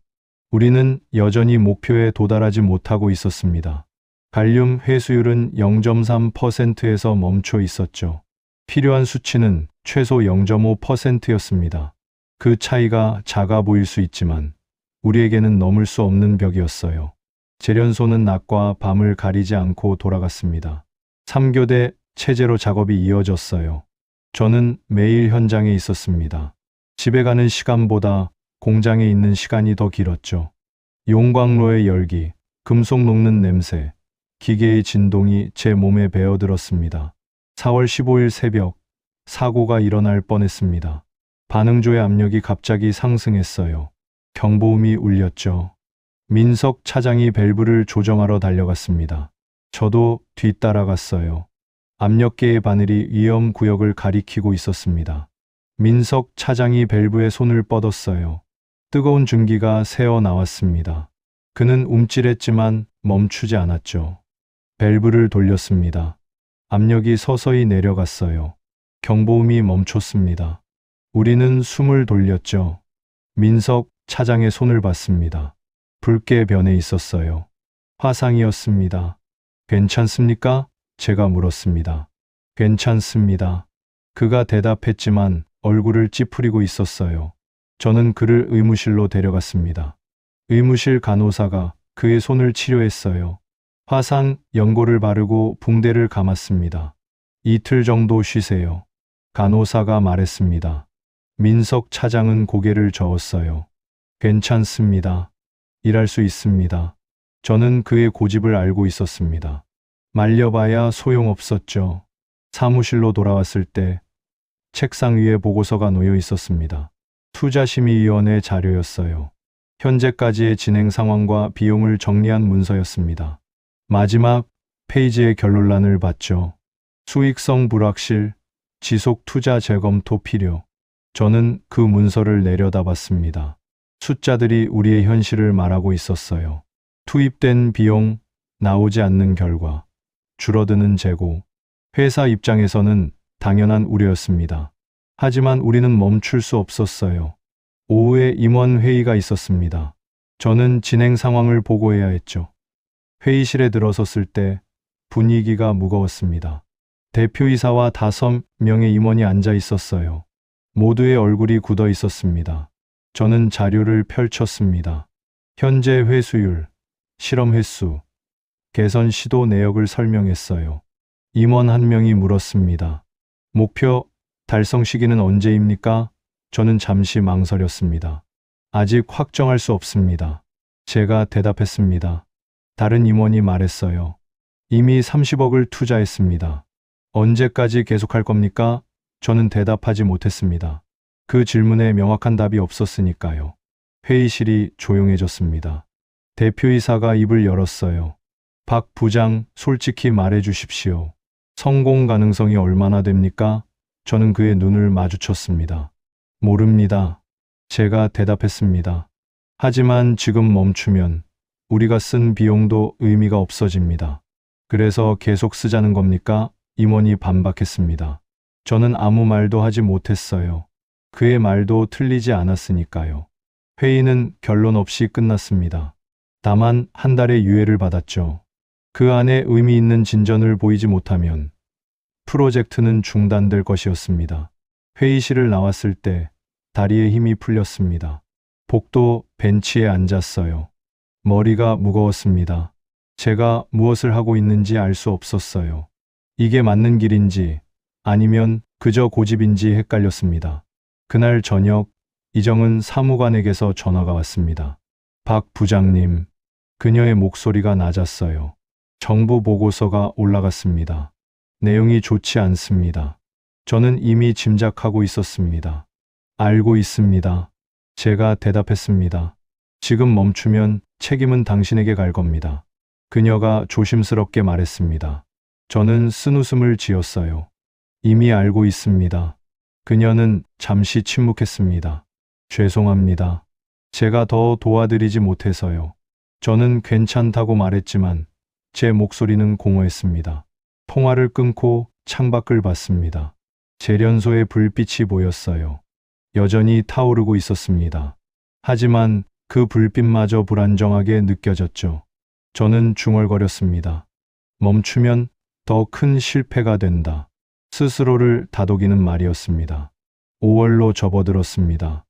B: 우리는 여전히 목표에 도달하지 못하고 있었습니다. 갈륨 회수율은 0.3%에서 멈춰 있었죠. 필요한 수치는 최소 0.5%였습니다. 그 차이가 작아 보일 수 있지만 우리에게는 넘을 수 없는 벽이었어요. 재련소는 낮과 밤을 가리지 않고 돌아갔습니다. 3교대 체제로 작업이 이어졌어요. 저는 매일 현장에 있었습니다. 집에 가는 시간보다 공장에 있는 시간이 더 길었죠. 용광로의 열기, 금속 녹는 냄새, 기계의 진동이 제 몸에 배어들었습니다. 4월 15일 새벽, 사고가 일어날 뻔했습니다. 반응조의 압력이 갑자기 상승했어요. 경보음이 울렸죠. 민석 차장이 밸브를 조정하러 달려갔습니다. 저도 뒤따라갔어요. 압력계의 바늘이 위험 구역을 가리키고 있었습니다. 민석 차장이 밸브에 손을 뻗었어요. 뜨거운 증기가 새어 나왔습니다. 그는 움찔했지만 멈추지 않았죠. 밸브를 돌렸습니다. 압력이 서서히 내려갔어요. 경보음이 멈췄습니다. 우리는 숨을 돌렸죠. 민석 차장의 손을 봤습니다. 붉게 변해 있었어요. 화상이었습니다. 괜찮습니까? 제가 물었습니다. 괜찮습니다. 그가 대답했지만 얼굴을 찌푸리고 있었어요. 저는 그를 의무실로 데려갔습니다. 의무실 간호사가 그의 손을 치료했어요. 화상 연고를 바르고 붕대를 감았습니다. 이틀 정도 쉬세요. 간호사가 말했습니다. 민석 차장은 고개를 저었어요. 괜찮습니다. 일할 수 있습니다. 저는 그의 고집을 알고 있었습니다. 말려봐야 소용없었죠. 사무실로 돌아왔을 때 책상 위에 보고서가 놓여 있었습니다. 투자심의위원회 자료였어요. 현재까지의 진행 상황과 비용을 정리한 문서였습니다. 마지막 페이지의 결론란을 봤죠. 수익성 불확실, 지속 투자 재검토 필요. 저는 그 문서를 내려다봤습니다. 숫자들이 우리의 현실을 말하고 있었어요. 투입된 비용, 나오지 않는 결과, 줄어드는 재고. 회사 입장에서는 당연한 우려였습니다. 하지만 우리는 멈출 수 없었어요. 오후에 임원 회의가 있었습니다. 저는 진행 상황을 보고해야 했죠. 회의실에 들어섰을 때 분위기가 무거웠습니다. 대표이사와 5명의 임원이 앉아 있었어요. 모두의 얼굴이 굳어 있었습니다. 저는 자료를 펼쳤습니다. 현재 회수율, 실험 횟수, 개선 시도 내역을 설명했어요. 임원 한 명이 물었습니다. 목표 달성 시기는 언제입니까? 저는 잠시 망설였습니다. 아직 확정할 수 없습니다. 제가 대답했습니다. 다른 임원이 말했어요. 이미 30억을 투자했습니다. 언제까지 계속할 겁니까? 저는 대답하지 못했습니다. 그 질문에 명확한 답이 없었으니까요. 회의실이 조용해졌습니다. 대표이사가 입을 열었어요. 박 부장, 솔직히 말해 주십시오. 성공 가능성이 얼마나 됩니까? 저는 그의 눈을 마주쳤습니다. 모릅니다. 제가 대답했습니다. 하지만 지금 멈추면 우리가 쓴 비용도 의미가 없어집니다. 그래서 계속 쓰자는 겁니까? 임원이 반박했습니다. 저는 아무 말도 하지 못했어요. 그의 말도 틀리지 않았으니까요. 회의는 결론 없이 끝났습니다. 다만 한 달의 유예를 받았죠. 그 안에 의미 있는 진전을 보이지 못하면 프로젝트는 중단될 것이었습니다. 회의실을 나왔을 때 다리에 힘이 풀렸습니다. 복도 벤치에 앉았어요. 머리가 무거웠습니다. 제가 무엇을 하고 있는지 알 수 없었어요. 이게 맞는 길인지 아니면 그저 고집인지 헷갈렸습니다. 그날 저녁 이정은 사무관에게서 전화가 왔습니다. 박 부장님, 그녀의 목소리가 낮았어요. 정부 보고서가 올라갔습니다. 내용이 좋지 않습니다. 저는 이미 짐작하고 있었습니다. 알고 있습니다. 제가 대답했습니다. 지금 멈추면 책임은 당신에게 갈 겁니다. 그녀가 조심스럽게 말했습니다. 저는 쓴웃음을 지었어요. 이미 알고 있습니다. 그녀는 잠시 침묵했습니다. 죄송합니다. 제가 더 도와드리지 못해서요. 저는 괜찮다고 말했지만 제 목소리는 공허했습니다. 통화를 끊고 창밖을 봤습니다. 재련소의 불빛이 보였어요. 여전히 타오르고 있었습니다. 하지만 그 불빛마저 불안정하게 느껴졌죠. 저는 중얼거렸습니다. 멈추면 더 큰 실패가 된다. 스스로를 다독이는 말이었습니다. 5월로 접어들었습니다.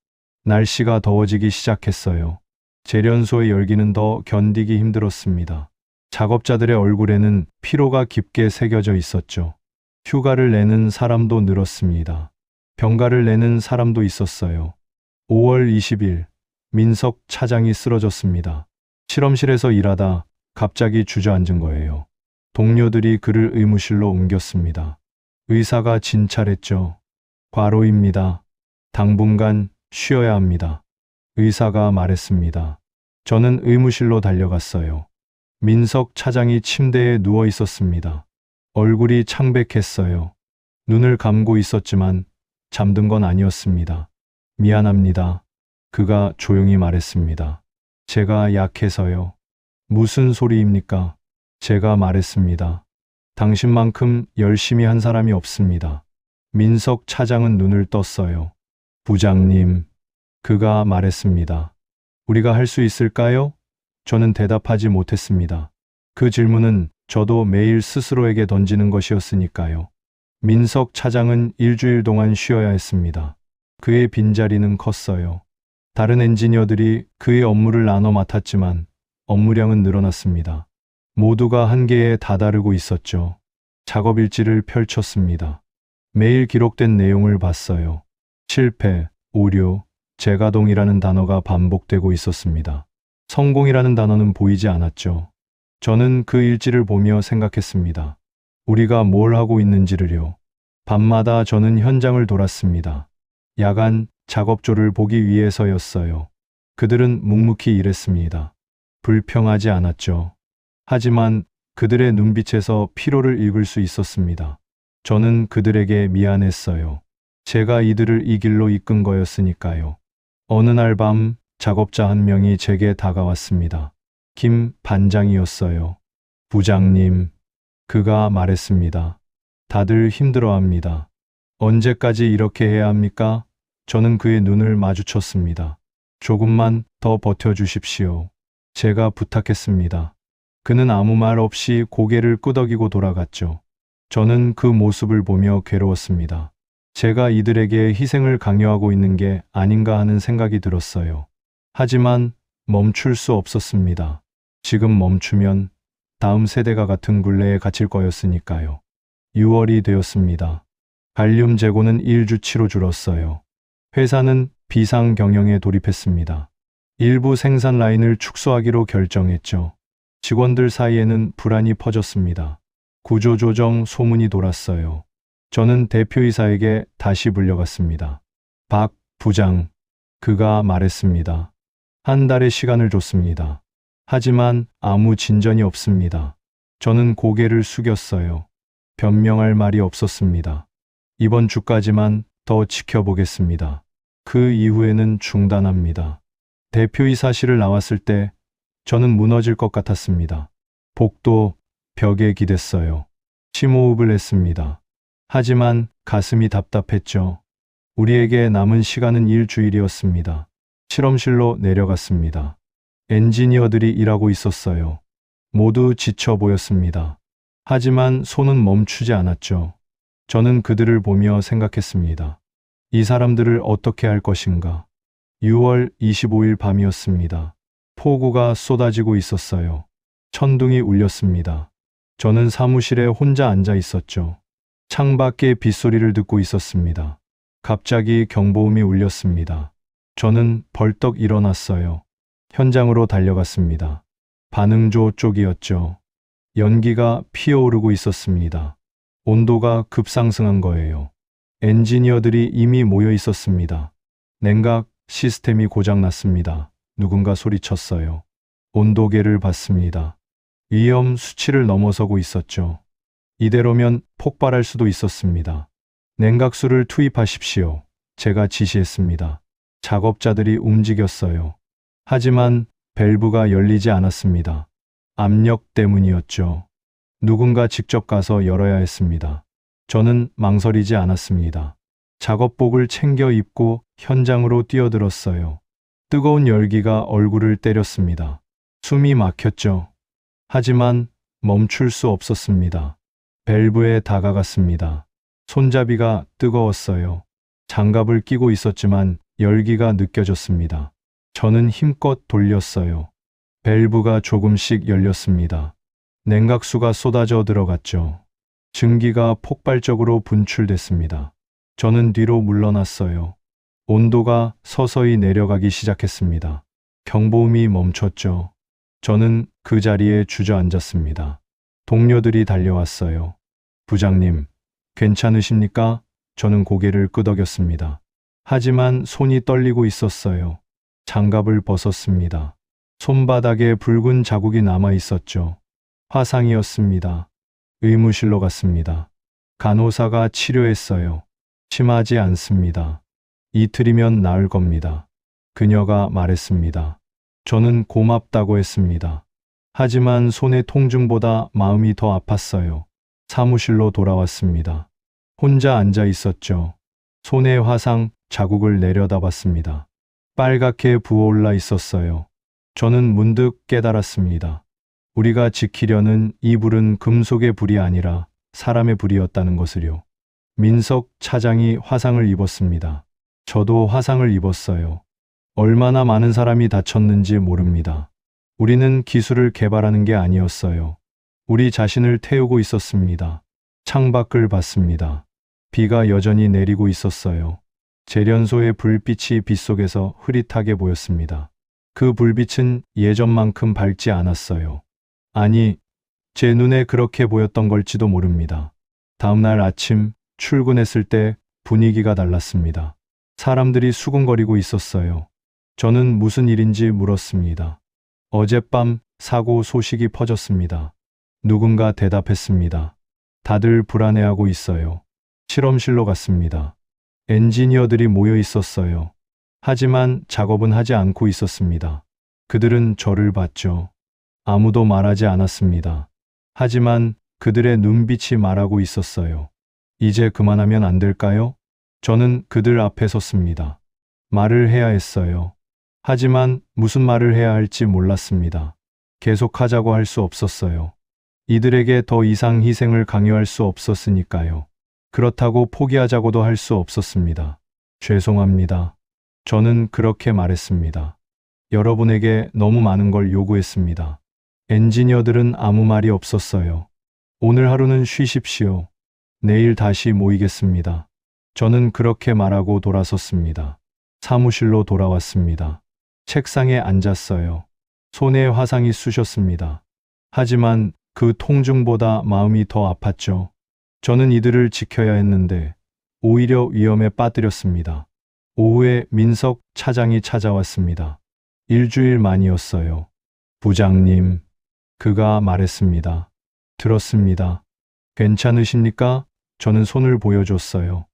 B: 날씨가 더워지기 시작했어요. 재련소의 열기는 더 견디기 힘들었습니다. 작업자들의 얼굴에는 피로가 깊게 새겨져 있었죠. 휴가를 내는 사람도 늘었습니다. 병가를 내는 사람도 있었어요. 5월 20일, 민석 차장이 쓰러졌습니다. 실험실에서 일하다 갑자기 주저앉은 거예요. 동료들이 그를 의무실로 옮겼습니다. 의사가 진찰했죠. 과로입니다. 당분간 쉬어야 합니다. 의사가 말했습니다. 저는 의무실로 달려갔어요. 민석 차장이 침대에 누워 있었습니다. 얼굴이 창백했어요. 눈을 감고 있었지만 잠든 건 아니었습니다. 미안합니다. 그가 조용히 말했습니다. 제가 약해서요. 무슨 소리입니까? 제가 말했습니다. 당신만큼 열심히 한 사람이 없습니다. 민석 차장은 눈을 떴어요. 부장님, 그가 말했습니다. 우리가 할 수 있을까요? 저는 대답하지 못했습니다. 그 질문은 저도 매일 스스로에게 던지는 것이었으니까요. 민석 차장은 일주일 동안 쉬어야 했습니다. 그의 빈자리는 컸어요. 다른 엔지니어들이 그의 업무를 나눠 맡았지만 업무량은 늘어났습니다. 모두가 한계에 다다르고 있었죠. 작업 일지를 펼쳤습니다. 매일 기록된 내용을 봤어요. 실패, 오류, 재가동이라는 단어가 반복되고 있었습니다. 성공이라는 단어는 보이지 않았죠. 저는 그 일지를 보며 생각했습니다. 우리가 뭘 하고 있는지를요. 밤마다 저는 현장을 돌았습니다. 야간 작업조를 보기 위해서였어요. 그들은 묵묵히 일했습니다. 불평하지 않았죠. 하지만 그들의 눈빛에서 피로를 읽을 수 있었습니다. 저는 그들에게 미안했어요. 제가 이들을 이 길로 이끈 거였으니까요. 어느 날 밤 작업자 한 명이 제게 다가왔습니다. 김 반장이었어요. 부장님, 그가 말했습니다. 다들 힘들어합니다. 언제까지 이렇게 해야 합니까? 저는 그의 눈을 마주쳤습니다. 조금만 더 버텨주십시오. 제가 부탁했습니다. 그는 아무 말 없이 고개를 끄덕이고 돌아갔죠. 저는 그 모습을 보며 괴로웠습니다. 제가 이들에게 희생을 강요하고 있는 게 아닌가 하는 생각이 들었어요. 하지만 멈출 수 없었습니다. 지금 멈추면 다음 세대가 같은 굴레에 갇힐 거였으니까요. 6월이 되었습니다. 갈륨 재고는 일주치로 줄었어요. 회사는 비상 경영에 돌입했습니다. 일부 생산 라인을 축소하기로 결정했죠. 직원들 사이에는 불안이 퍼졌습니다. 구조조정 소문이 돌았어요. 저는 대표이사에게 다시 불려갔습니다. 박 부장, 그가 말했습니다. 한 달의 시간을 줬습니다. 하지만 아무 진전이 없습니다. 저는 고개를 숙였어요. 변명할 말이 없었습니다. 이번 주까지만 더 지켜보겠습니다. 그 이후에는 중단합니다. 대표이사실을 나왔을 때 저는 무너질 것 같았습니다. 복도 벽에 기댔어요. 심호흡을 했습니다. 하지만 가슴이 답답했죠. 우리에게 남은 시간은 일주일이었습니다. 실험실로 내려갔습니다. 엔지니어들이 일하고 있었어요. 모두 지쳐 보였습니다. 하지만 손은 멈추지 않았죠. 저는 그들을 보며 생각했습니다. 이 사람들을 어떻게 할 것인가? 6월 25일 밤이었습니다. 폭우가 쏟아지고 있었어요. 천둥이 울렸습니다. 저는 사무실에 혼자 앉아 있었죠. 창밖의 빗소리를 듣고 있었습니다. 갑자기 경보음이 울렸습니다. 저는 벌떡 일어났어요. 현장으로 달려갔습니다. 반응조 쪽이었죠. 연기가 피어오르고 있었습니다. 온도가 급상승한 거예요. 엔지니어들이 이미 모여 있었습니다. 냉각 시스템이 고장났습니다. 누군가 소리쳤어요. 온도계를 봤습니다. 위험 수치를 넘어서고 있었죠. 이대로면 폭발할 수도 있었습니다. 냉각수를 투입하십시오. 제가 지시했습니다. 작업자들이 움직였어요. 하지만 밸브가 열리지 않았습니다. 압력 때문이었죠. 누군가 직접 가서 열어야 했습니다. 저는 망설이지 않았습니다. 작업복을 챙겨 입고 현장으로 뛰어들었어요. 뜨거운 열기가 얼굴을 때렸습니다. 숨이 막혔죠. 하지만 멈출 수 없었습니다. 밸브에 다가갔습니다. 손잡이가 뜨거웠어요. 장갑을 끼고 있었지만 열기가 느껴졌습니다. 저는 힘껏 돌렸어요. 밸브가 조금씩 열렸습니다. 냉각수가 쏟아져 들어갔죠. 증기가 폭발적으로 분출됐습니다. 저는 뒤로 물러났어요. 온도가 서서히 내려가기 시작했습니다. 경보음이 멈췄죠. 저는 그 자리에 주저앉았습니다. 동료들이 달려왔어요. 부장님, 괜찮으십니까? 저는 고개를 끄덕였습니다. 하지만 손이 떨리고 있었어요. 장갑을 벗었습니다. 손바닥에 붉은 자국이 남아 있었죠. 화상이었습니다. 의무실로 갔습니다. 간호사가 치료했어요. 심하지 않습니다. 이틀이면 나을 겁니다. 그녀가 말했습니다. 저는 고맙다고 했습니다. 하지만 손의 통증보다 마음이 더 아팠어요. 사무실로 돌아왔습니다. 혼자 앉아 있었죠. 손의 화상 자국을 내려다봤습니다. 빨갛게 부어올라 있었어요. 저는 문득 깨달았습니다. 우리가 지키려는 이 불은 금속의 불이 아니라 사람의 불이었다는 것을요. 민석 차장이 화상을 입었습니다. 저도 화상을 입었어요. 얼마나 많은 사람이 다쳤는지 모릅니다. 우리는 기술을 개발하는 게 아니었어요. 우리 자신을 태우고 있었습니다. 창밖을 봤습니다. 비가 여전히 내리고 있었어요. 재련소의 불빛이 빗속에서 흐릿하게 보였습니다. 그 불빛은 예전만큼 밝지 않았어요. 아니, 제 눈에 그렇게 보였던 걸지도 모릅니다. 다음 날 아침 출근했을 때 분위기가 달랐습니다. 사람들이 수군거리고 있었어요. 저는 무슨 일인지 물었습니다. 어젯밤 사고 소식이 퍼졌습니다. 누군가 대답했습니다. 다들 불안해하고 있어요. 실험실로 갔습니다. 엔지니어들이 모여 있었어요. 하지만 작업은 하지 않고 있었습니다. 그들은 저를 봤죠. 아무도 말하지 않았습니다. 하지만 그들의 눈빛이 말하고 있었어요. 이제 그만하면 안 될까요? 저는 그들 앞에 섰습니다. 말을 해야 했어요. 하지만 무슨 말을 해야 할지 몰랐습니다. 계속하자고 할 수 없었어요. 이들에게 더 이상 희생을 강요할 수 없었으니까요. 그렇다고 포기하자고도 할 수 없었습니다. 죄송합니다. 저는 그렇게 말했습니다. 여러분에게 너무 많은 걸 요구했습니다. 엔지니어들은 아무 말이 없었어요. 오늘 하루는 쉬십시오. 내일 다시 모이겠습니다. 저는 그렇게 말하고 돌아섰습니다. 사무실로 돌아왔습니다. 책상에 앉았어요. 손에 화상이 쑤셨습니다. 하지만 그 통증보다 마음이 더 아팠죠. 저는 이들을 지켜야 했는데 오히려 위험에 빠뜨렸습니다. 오후에 민석 차장이 찾아왔습니다. 일주일 만이었어요. 부장님, 그가 말했습니다. 들었습니다. 괜찮으십니까? 저는 손을 보여줬어요.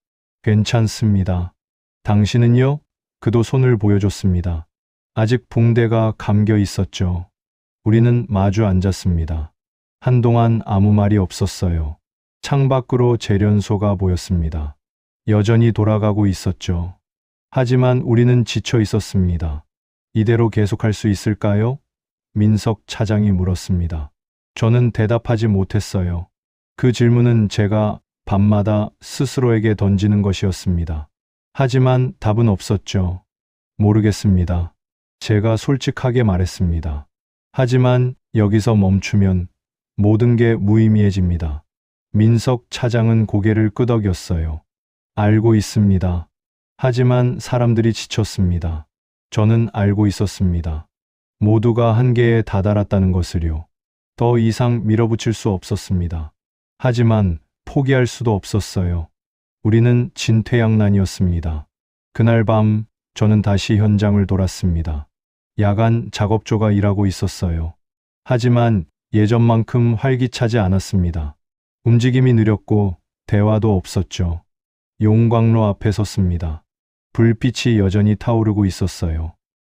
B: 괜찮습니다. 당신은요? 그도 손을 보여줬습니다. 아직 붕대가 감겨 있었죠. 우리는 마주 앉았습니다. 한동안 아무 말이 없었어요. 창밖으로 재련소가 보였습니다. 여전히 돌아가고 있었죠. 하지만 우리는 지쳐 있었습니다. 이대로 계속할 수 있을까요? 민석 차장이 물었습니다. 저는 대답하지 못했어요. 그 질문은 제가 밤마다 스스로에게 던지는 것이었습니다. 하지만 답은 없었죠. 모르겠습니다. 제가 솔직하게 말했습니다. 하지만 여기서 멈추면 모든 게 무의미해집니다. 민석 차장은 고개를 끄덕였어요. 알고 있습니다. 하지만 사람들이 지쳤습니다. 저는 알고 있었습니다. 모두가 한계에 다다랐다는 것을요. 더 이상 밀어붙일 수 없었습니다. 하지만 포기할 수도 없었어요. 우리는 진퇴양난이었습니다. 그날 밤 저는 다시 현장을 돌았습니다. 야간 작업조가 일하고 있었어요. 하지만 예전만큼 활기차지 않았습니다. 움직임이 느렸고 대화도 없었죠. 용광로 앞에 섰습니다. 불빛이 여전히 타오르고 있었어요.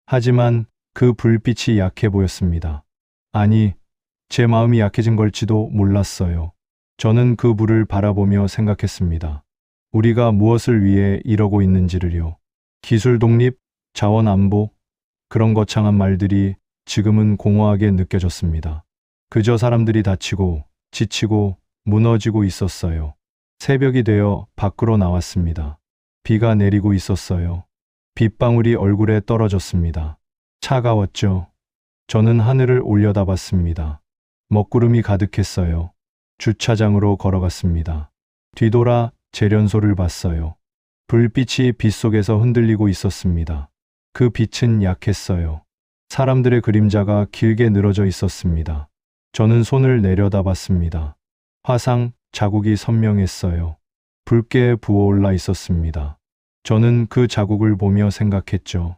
B: 하지만 그 불빛이 약해 보였습니다. 아니, 제 마음이 약해진 걸지도 몰랐어요. 저는 그 불을 바라보며 생각했습니다. 우리가 무엇을 위해 이러고 있는지를요. 기술 독립, 자원 안보, 그런 거창한 말들이 지금은 공허하게 느껴졌습니다. 그저 사람들이 다치고 지치고 무너지고 있었어요. 새벽이 되어 밖으로 나왔습니다. 비가 내리고 있었어요. 빗방울이 얼굴에 떨어졌습니다. 차가웠죠. 저는 하늘을 올려다봤습니다. 먹구름이 가득했어요. 주차장으로 걸어갔습니다. 뒤돌아 재련소를 봤어요. 불빛이 빗속에서 흔들리고 있었습니다. 그 빛은 약했어요. 사람들의 그림자가 길게 늘어져 있었습니다. 저는 손을 내려다봤습니다. 화상, 자국이 선명했어요. 붉게 부어올라 있었습니다. 저는 그 자국을 보며 생각했죠.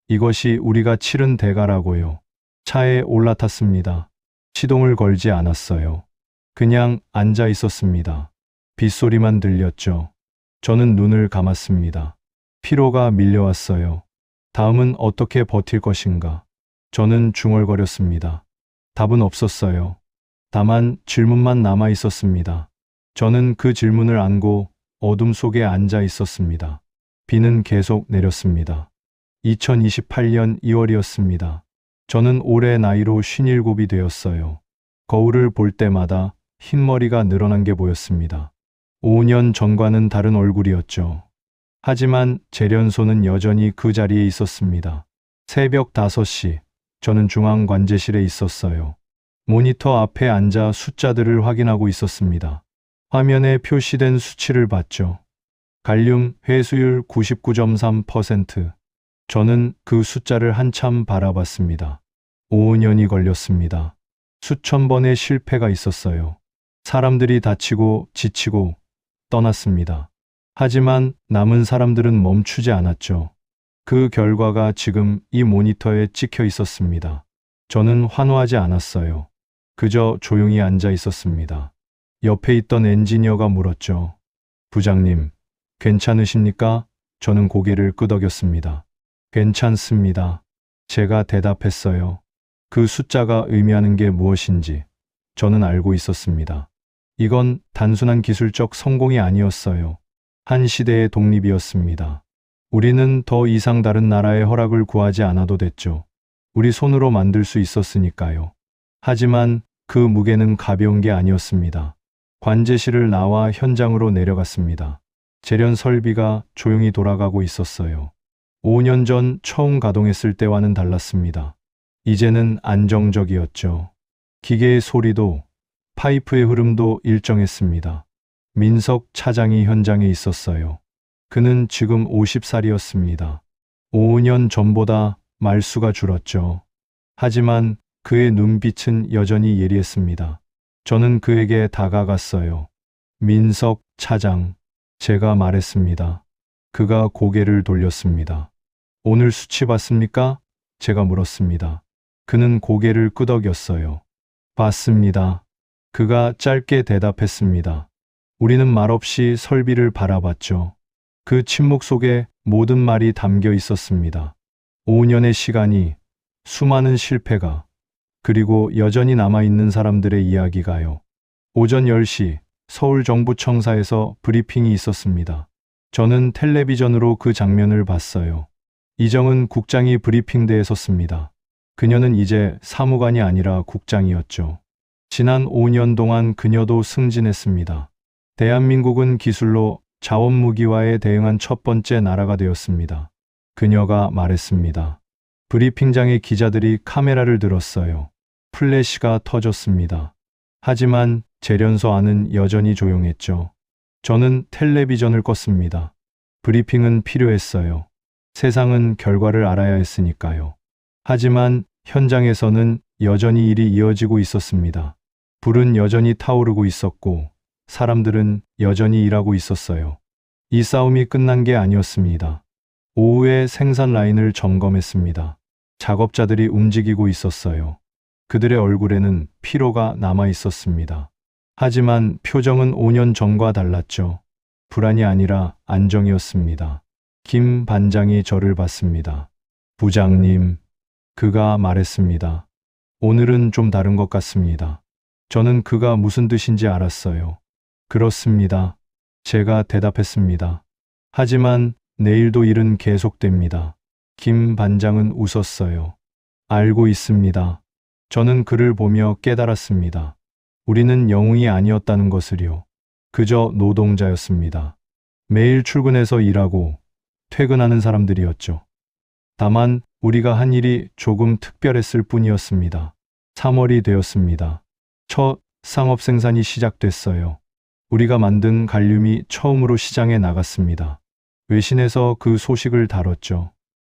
B: 이것이 우리가 치른 대가라고요. 차에 올라탔습니다. 시동을 걸지 않았어요. 그냥 앉아 있었습니다. 빗소리만 들렸죠. 저는 눈을 감았습니다. 피로가 밀려왔어요. 다음은 어떻게 버틸 것인가? 저는 중얼거렸습니다. 답은 없었어요. 다만 질문만 남아 있었습니다. 저는 그 질문을 안고 어둠 속에 앉아 있었습니다. 비는 계속 내렸습니다. 2028년 2월이었습니다. 저는 올해 나이로 57이 되었어요. 거울을 볼 때마다 흰머리가 늘어난 게 보였습니다. 5년 전과는 다른 얼굴이었죠. 하지만 재련소는 여전히 그 자리에 있었습니다. 새벽 5시, 저는 중앙관제실에 있었어요. 모니터 앞에 앉아 숫자들을 확인하고 있었습니다. 화면에 표시된 수치를 봤죠. 갈륨 회수율 99.3%. 저는 그 숫자를 한참 바라봤습니다. 5년이 걸렸습니다. 수천 번의 실패가 있었어요. 사람들이 다치고 지치고 떠났습니다. 하지만 남은 사람들은 멈추지 않았죠. 그 결과가 지금 이 모니터에 찍혀 있었습니다. 저는 환호하지 않았어요. 그저 조용히 앉아 있었습니다. 옆에 있던 엔지니어가 물었죠. 부장님, 괜찮으십니까? 저는 고개를 끄덕였습니다. 괜찮습니다. 제가 대답했어요. 그 숫자가 의미하는 게 무엇인지 저는 알고 있었습니다. 이건 단순한 기술적 성공이 아니었어요. 한 시대의 독립이었습니다. 우리는 더 이상 다른 나라의 허락을 구하지 않아도 됐죠. 우리 손으로 만들 수 있었으니까요. 하지만 그 무게는 가벼운 게 아니었습니다. 관제실을 나와 현장으로 내려갔습니다. 재련 설비가 조용히 돌아가고 있었어요. 5년 전 처음 가동했을 때와는 달랐습니다. 이제는 안정적이었죠. 기계의 소리도 파이프의 흐름도 일정했습니다. 민석 차장이 현장에 있었어요. 그는 지금 50살이었습니다. 5년 전보다 말수가 줄었죠. 하지만 그의 눈빛은 여전히 예리했습니다. 저는 그에게 다가갔어요. 민석 차장, 제가 말했습니다. 그가 고개를 돌렸습니다. 오늘 수치 봤습니까? 제가 물었습니다. 그는 고개를 끄덕였어요. 봤습니다. 그가 짧게 대답했습니다. 우리는 말없이 설비를 바라봤죠. 그 침묵 속에 모든 말이 담겨 있었습니다. 5년의 시간이, 수많은 실패가, 그리고 여전히 남아있는 사람들의 이야기가요. 오전 10시 서울정부청사에서 브리핑이 있었습니다. 저는 텔레비전으로 그 장면을 봤어요. 이정은 국장이 브리핑대에 섰습니다. 그녀는 이제 사무관이 아니라 국장이었죠. 지난 5년 동안 그녀도 승진했습니다. 대한민국은 기술로 자원무기화에 대응한 첫 번째 나라가 되었습니다. 그녀가 말했습니다. 브리핑장의 기자들이 카메라를 들었어요. 플래시가 터졌습니다. 하지만 재련소 안은 여전히 조용했죠. 저는 텔레비전을 껐습니다. 브리핑은 필요했어요. 세상은 결과를 알아야 했으니까요. 하지만 현장에서는 여전히 일이 이어지고 있었습니다. 불은 여전히 타오르고 있었고 사람들은 여전히 일하고 있었어요. 이 싸움이 끝난 게 아니었습니다. 오후에 생산 라인을 점검했습니다. 작업자들이 움직이고 있었어요. 그들의 얼굴에는 피로가 남아 있었습니다. 하지만 표정은 5년 전과 달랐죠. 불안이 아니라 안정이었습니다. 김 반장이 저를 봤습니다. 부장님, 그가 말했습니다. 오늘은 좀 다른 것 같습니다. 저는 그가 무슨 뜻인지 알았어요. 그렇습니다. 제가 대답했습니다. 하지만 내일도 일은 계속됩니다. 김 반장은 웃었어요. 알고 있습니다. 저는 그를 보며 깨달았습니다. 우리는 영웅이 아니었다는 것을요. 그저 노동자였습니다. 매일 출근해서 일하고 퇴근하는 사람들이었죠. 다만 우리가 한 일이 조금 특별했을 뿐이었습니다. 3월이 되었습니다. 첫 상업 생산이 시작됐어요. 우리가 만든 갈륨이 처음으로 시장에 나갔습니다. 외신에서 그 소식을 다뤘죠.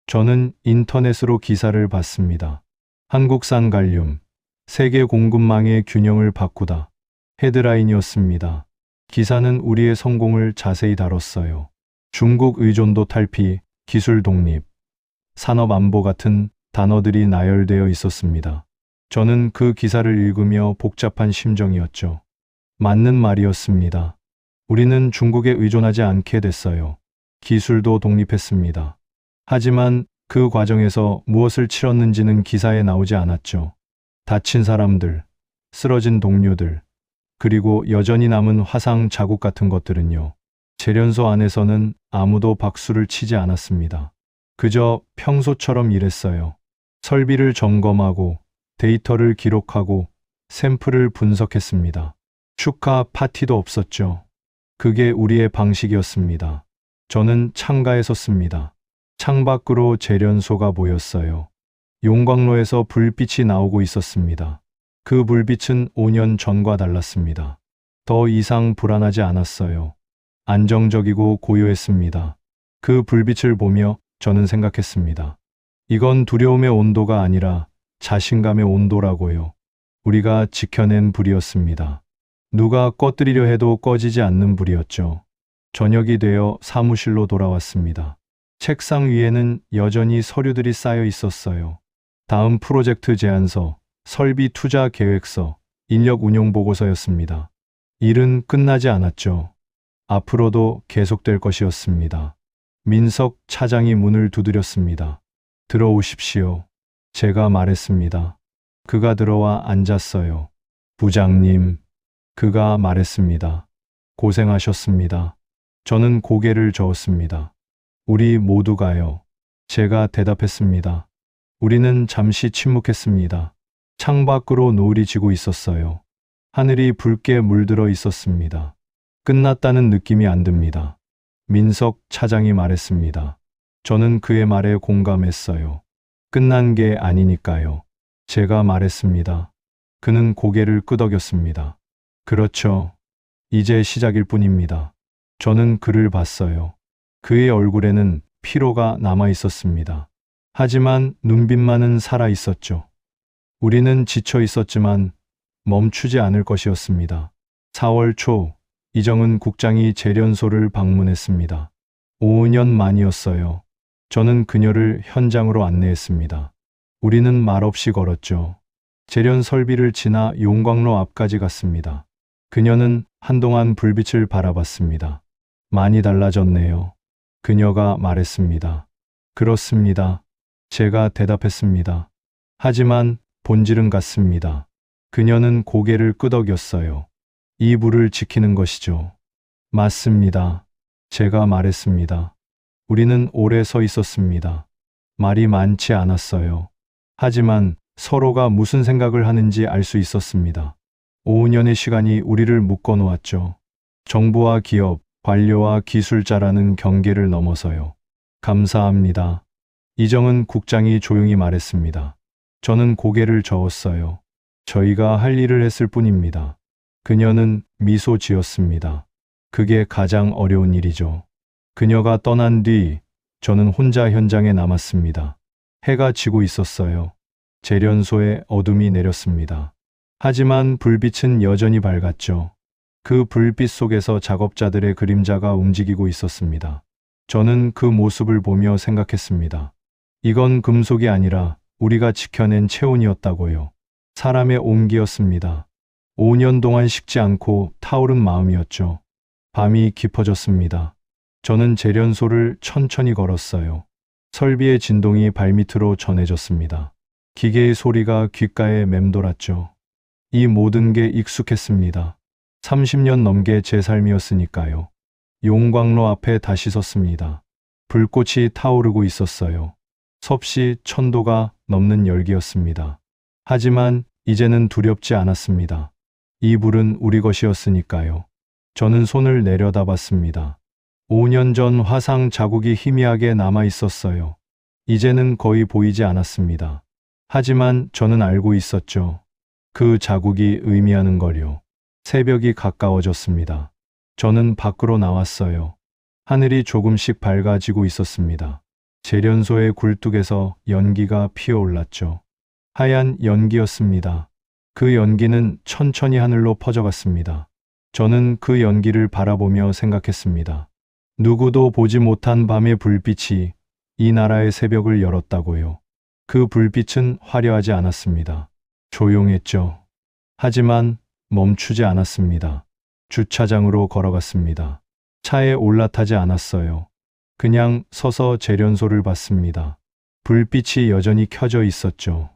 B: 저는 인터넷으로 기사를 봤습니다. 한국산 갈륨, 세계 공급망의 균형을 바꾸다. 헤드라인이었습니다. 기사는 우리의 성공을 자세히 다뤘어요. 중국 의존도 탈피, 기술 독립, 산업 안보 같은 단어들이 나열되어 있었습니다. 저는 그 기사를 읽으며 복잡한 심정이었죠. 맞는 말이었습니다. 우리는 중국에 의존하지 않게 됐어요. 기술도 독립했습니다. 하지만 그 과정에서 무엇을 치렀는지는 기사에 나오지 않았죠. 다친 사람들, 쓰러진 동료들, 그리고 여전히 남은 화상 자국 같은 것들은요. 재련소 안에서는 아무도 박수를 치지 않았습니다. 그저 평소처럼 일했어요. 설비를 점검하고 데이터를 기록하고 샘플을 분석했습니다. 축하 파티도 없었죠. 그게 우리의 방식이었습니다. 저는 창가에 섰습니다. 창밖으로 재련소가 보였어요. 용광로에서 불빛이 나오고 있었습니다. 그 불빛은 5년 전과 달랐습니다. 더 이상 불안하지 않았어요. 안정적이고 고요했습니다. 그 불빛을 보며 저는 생각했습니다. 이건 두려움의 온도가 아니라 자신감의 온도라고요. 우리가 지켜낸 불이었습니다. 누가 꺼뜨리려 해도 꺼지지 않는 불이었죠. 저녁이 되어 사무실로 돌아왔습니다. 책상 위에는 여전히 서류들이 쌓여 있었어요. 다음 프로젝트 제안서, 설비 투자 계획서, 인력 운용 보고서였습니다. 일은 끝나지 않았죠. 앞으로도 계속될 것이었습니다. 민석 차장이 문을 두드렸습니다. 들어오십시오. 제가 말했습니다. 그가 들어와 앉았어요. 부장님, 그가 말했습니다. 고생하셨습니다. 저는 고개를 저었습니다. 우리 모두가요. 제가 대답했습니다. 우리는 잠시 침묵했습니다. 창밖으로 노을이 지고 있었어요. 하늘이 붉게 물들어 있었습니다. 끝났다는 느낌이 안 듭니다. 민석 차장이 말했습니다. 저는 그의 말에 공감했어요. 끝난 게 아니니까요. 제가 말했습니다. 그는 고개를 끄덕였습니다. 그렇죠. 이제 시작일 뿐입니다. 저는 그를 봤어요. 그의 얼굴에는 피로가 남아 있었습니다. 하지만 눈빛만은 살아 있었죠. 우리는 지쳐 있었지만 멈추지 않을 것이었습니다. 4월 초, 이정은 국장이 재련소를 방문했습니다. 5년 만이었어요. 저는 그녀를 현장으로 안내했습니다. 우리는 말없이 걸었죠. 재련 설비를 지나 용광로 앞까지 갔습니다. 그녀는 한동안 불빛을 바라봤습니다. 많이 달라졌네요. 그녀가 말했습니다. 그렇습니다. 제가 대답했습니다. 하지만 본질은 같습니다. 그녀는 고개를 끄덕였어요. 이 불을 지키는 것이죠. 맞습니다. 제가 말했습니다. 우리는 오래 서 있었습니다. 말이 많지 않았어요. 하지만 서로가 무슨 생각을 하는지 알 수 있었습니다. 5년의 시간이 우리를 묶어놓았죠. 정부와 기업, 관료와 기술자라는 경계를 넘어서요. 감사합니다. 이정은 국장이 조용히 말했습니다. 저는 고개를 저었어요. 저희가 할 일을 했을 뿐입니다. 그녀는 미소 지었습니다. 그게 가장 어려운 일이죠. 그녀가 떠난 뒤 저는 혼자 현장에 남았습니다. 해가 지고 있었어요. 재련소에 어둠이 내렸습니다. 하지만 불빛은 여전히 밝았죠. 그 불빛 속에서 작업자들의 그림자가 움직이고 있었습니다. 저는 그 모습을 보며 생각했습니다. 이건 금속이 아니라 우리가 지켜낸 체온이었다고요. 사람의 온기였습니다. 5년 동안 식지 않고 타오른 마음이었죠. 밤이 깊어졌습니다. 저는 재련소를 천천히 걸었어요. 설비의 진동이 발밑으로 전해졌습니다. 기계의 소리가 귓가에 맴돌았죠. 이 모든 게 익숙했습니다. 30년 넘게 제 삶이었으니까요. 용광로 앞에 다시 섰습니다. 불꽃이 타오르고 있었어요. 섭씨 1000도가 넘는 열기였습니다. 하지만 이제는 두렵지 않았습니다. 이 불은 우리 것이었으니까요. 저는 손을 내려다봤습니다. 5년 전 화상 자국이 희미하게 남아 있었어요. 이제는 거의 보이지 않았습니다. 하지만 저는 알고 있었죠. 그 자국이 의미하는 걸요. 새벽이 가까워졌습니다. 저는 밖으로 나왔어요. 하늘이 조금씩 밝아지고 있었습니다. 재련소의 굴뚝에서 연기가 피어올랐죠. 하얀 연기였습니다. 그 연기는 천천히 하늘로 퍼져갔습니다. 저는 그 연기를 바라보며 생각했습니다. 누구도 보지 못한 밤의 불빛이 이 나라의 새벽을 열었다고요. 그 불빛은 화려하지 않았습니다. 조용했죠. 하지만 멈추지 않았습니다. 주차장으로 걸어갔습니다. 차에 올라타지 않았어요. 그냥 서서 재련소를 봤습니다. 불빛이 여전히 켜져 있었죠.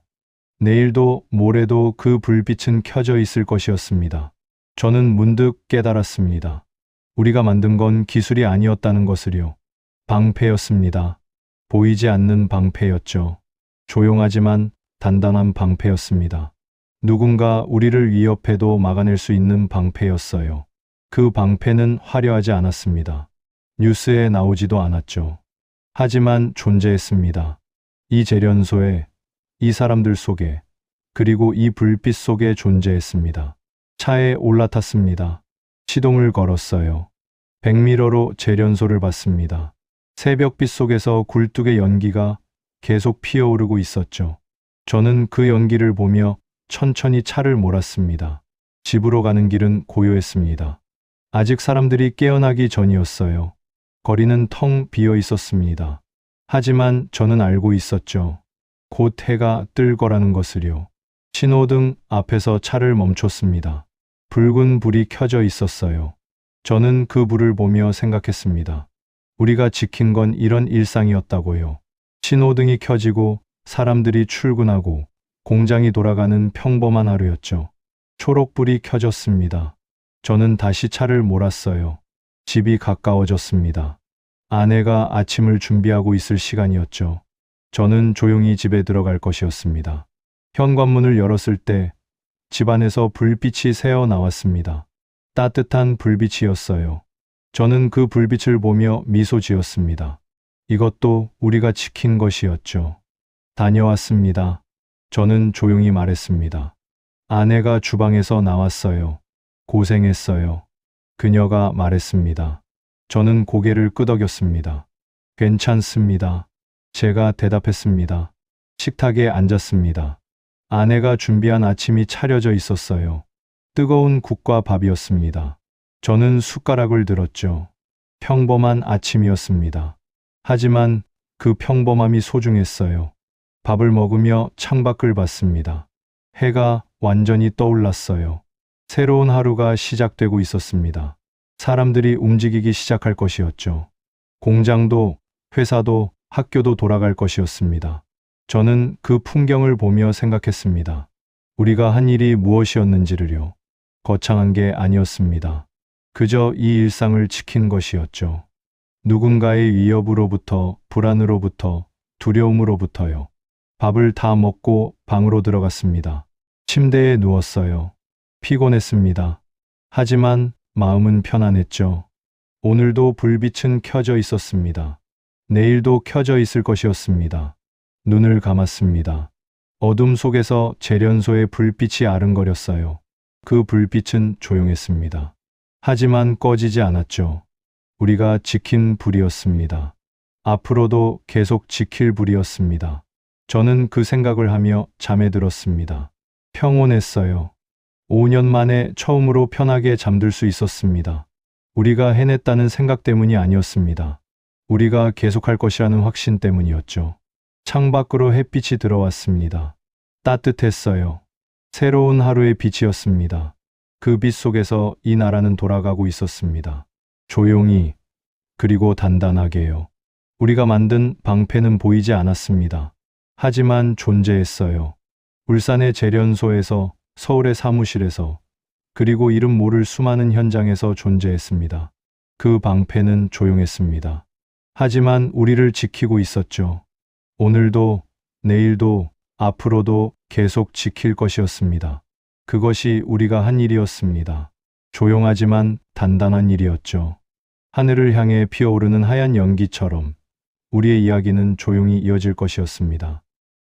B: 내일도 모레도 그 불빛은 켜져 있을 것이었습니다. 저는 문득 깨달았습니다. 우리가 만든 건 기술이 아니었다는 것을요. 방패였습니다. 보이지 않는 방패였죠. 조용하지만 단단한 방패였습니다. 누군가 우리를 위협해도 막아낼 수 있는 방패였어요. 그 방패는 화려하지 않았습니다. 뉴스에 나오지도 않았죠. 하지만 존재했습니다. 이 재련소에, 이 사람들 속에, 그리고 이 불빛 속에 존재했습니다. 차에 올라탔습니다. 시동을 걸었어요. 백미러로 재련소를 봤습니다. 새벽빛 속에서 굴뚝의 연기가 계속 피어오르고 있었죠. 저는 그 연기를 보며 천천히 차를 몰았습니다. 집으로 가는 길은 고요했습니다. 아직 사람들이 깨어나기 전이었어요. 거리는 텅 비어 있었습니다. 하지만 저는 알고 있었죠. 곧 해가 뜰 거라는 것을요. 신호등 앞에서 차를 멈췄습니다. 붉은 불이 켜져 있었어요. 저는 그 불을 보며 생각했습니다. 우리가 지킨 건 이런 일상이었다고요. 신호등이 켜지고 사람들이 출근하고 공장이 돌아가는 평범한 하루였죠. 초록불이 켜졌습니다. 저는 다시 차를 몰았어요. 집이 가까워졌습니다. 아내가 아침을 준비하고 있을 시간이었죠. 저는 조용히 집에 들어갈 것이었습니다. 현관문을 열었을 때 집안에서 불빛이 새어 나왔습니다. 따뜻한 불빛이었어요. 저는 그 불빛을 보며 미소 지었습니다. 이것도 우리가 지킨 것이었죠. 다녀왔습니다. 저는 조용히 말했습니다. 아내가 주방에서 나왔어요. 고생했어요. 그녀가 말했습니다. 저는 고개를 끄덕였습니다. 괜찮습니다. 제가 대답했습니다. 식탁에 앉았습니다. 아내가 준비한 아침이 차려져 있었어요. 뜨거운 국과 밥이었습니다. 저는 숟가락을 들었죠. 평범한 아침이었습니다. 하지만 그 평범함이 소중했어요. 밥을 먹으며 창밖을 봤습니다. 해가 완전히 떠올랐어요. 새로운 하루가 시작되고 있었습니다. 사람들이 움직이기 시작할 것이었죠. 공장도, 회사도, 학교도 돌아갈 것이었습니다. 저는 그 풍경을 보며 생각했습니다. 우리가 한 일이 무엇이었는지를요. 거창한 게 아니었습니다. 그저 이 일상을 지킨 것이었죠. 누군가의 위협으로부터, 불안으로부터, 두려움으로부터요. 밥을 다 먹고 방으로 들어갔습니다. 침대에 누웠어요. 피곤했습니다. 하지만 마음은 편안했죠. 오늘도 불빛은 켜져 있었습니다. 내일도 켜져 있을 것이었습니다. 눈을 감았습니다. 어둠 속에서 재련소의 불빛이 아른거렸어요. 그 불빛은 조용했습니다. 하지만 꺼지지 않았죠. 우리가 지킨 불이었습니다. 앞으로도 계속 지킬 불이었습니다. 저는 그 생각을 하며 잠에 들었습니다. 평온했어요. 5년 만에 처음으로 편하게 잠들 수 있었습니다. 우리가 해냈다는 생각 때문이 아니었습니다. 우리가 계속할 것이라는 확신 때문이었죠. 창밖으로 햇빛이 들어왔습니다. 따뜻했어요. 새로운 하루의 빛이었습니다. 그 빛 속에서 이 나라는 돌아가고 있었습니다. 조용히, 그리고 단단하게요. 우리가 만든 방패는 보이지 않았습니다. 하지만 존재했어요. 울산의 재련소에서, 서울의 사무실에서, 그리고 이름 모를 수많은 현장에서 존재했습니다. 그 방패는 조용했습니다. 하지만 우리를 지키고 있었죠. 오늘도, 내일도, 앞으로도 계속 지킬 것이었습니다. 그것이 우리가 한 일이었습니다. 조용하지만 단단한 일이었죠. 하늘을 향해 피어오르는 하얀 연기처럼 우리의 이야기는 조용히 이어질 것이었습니다.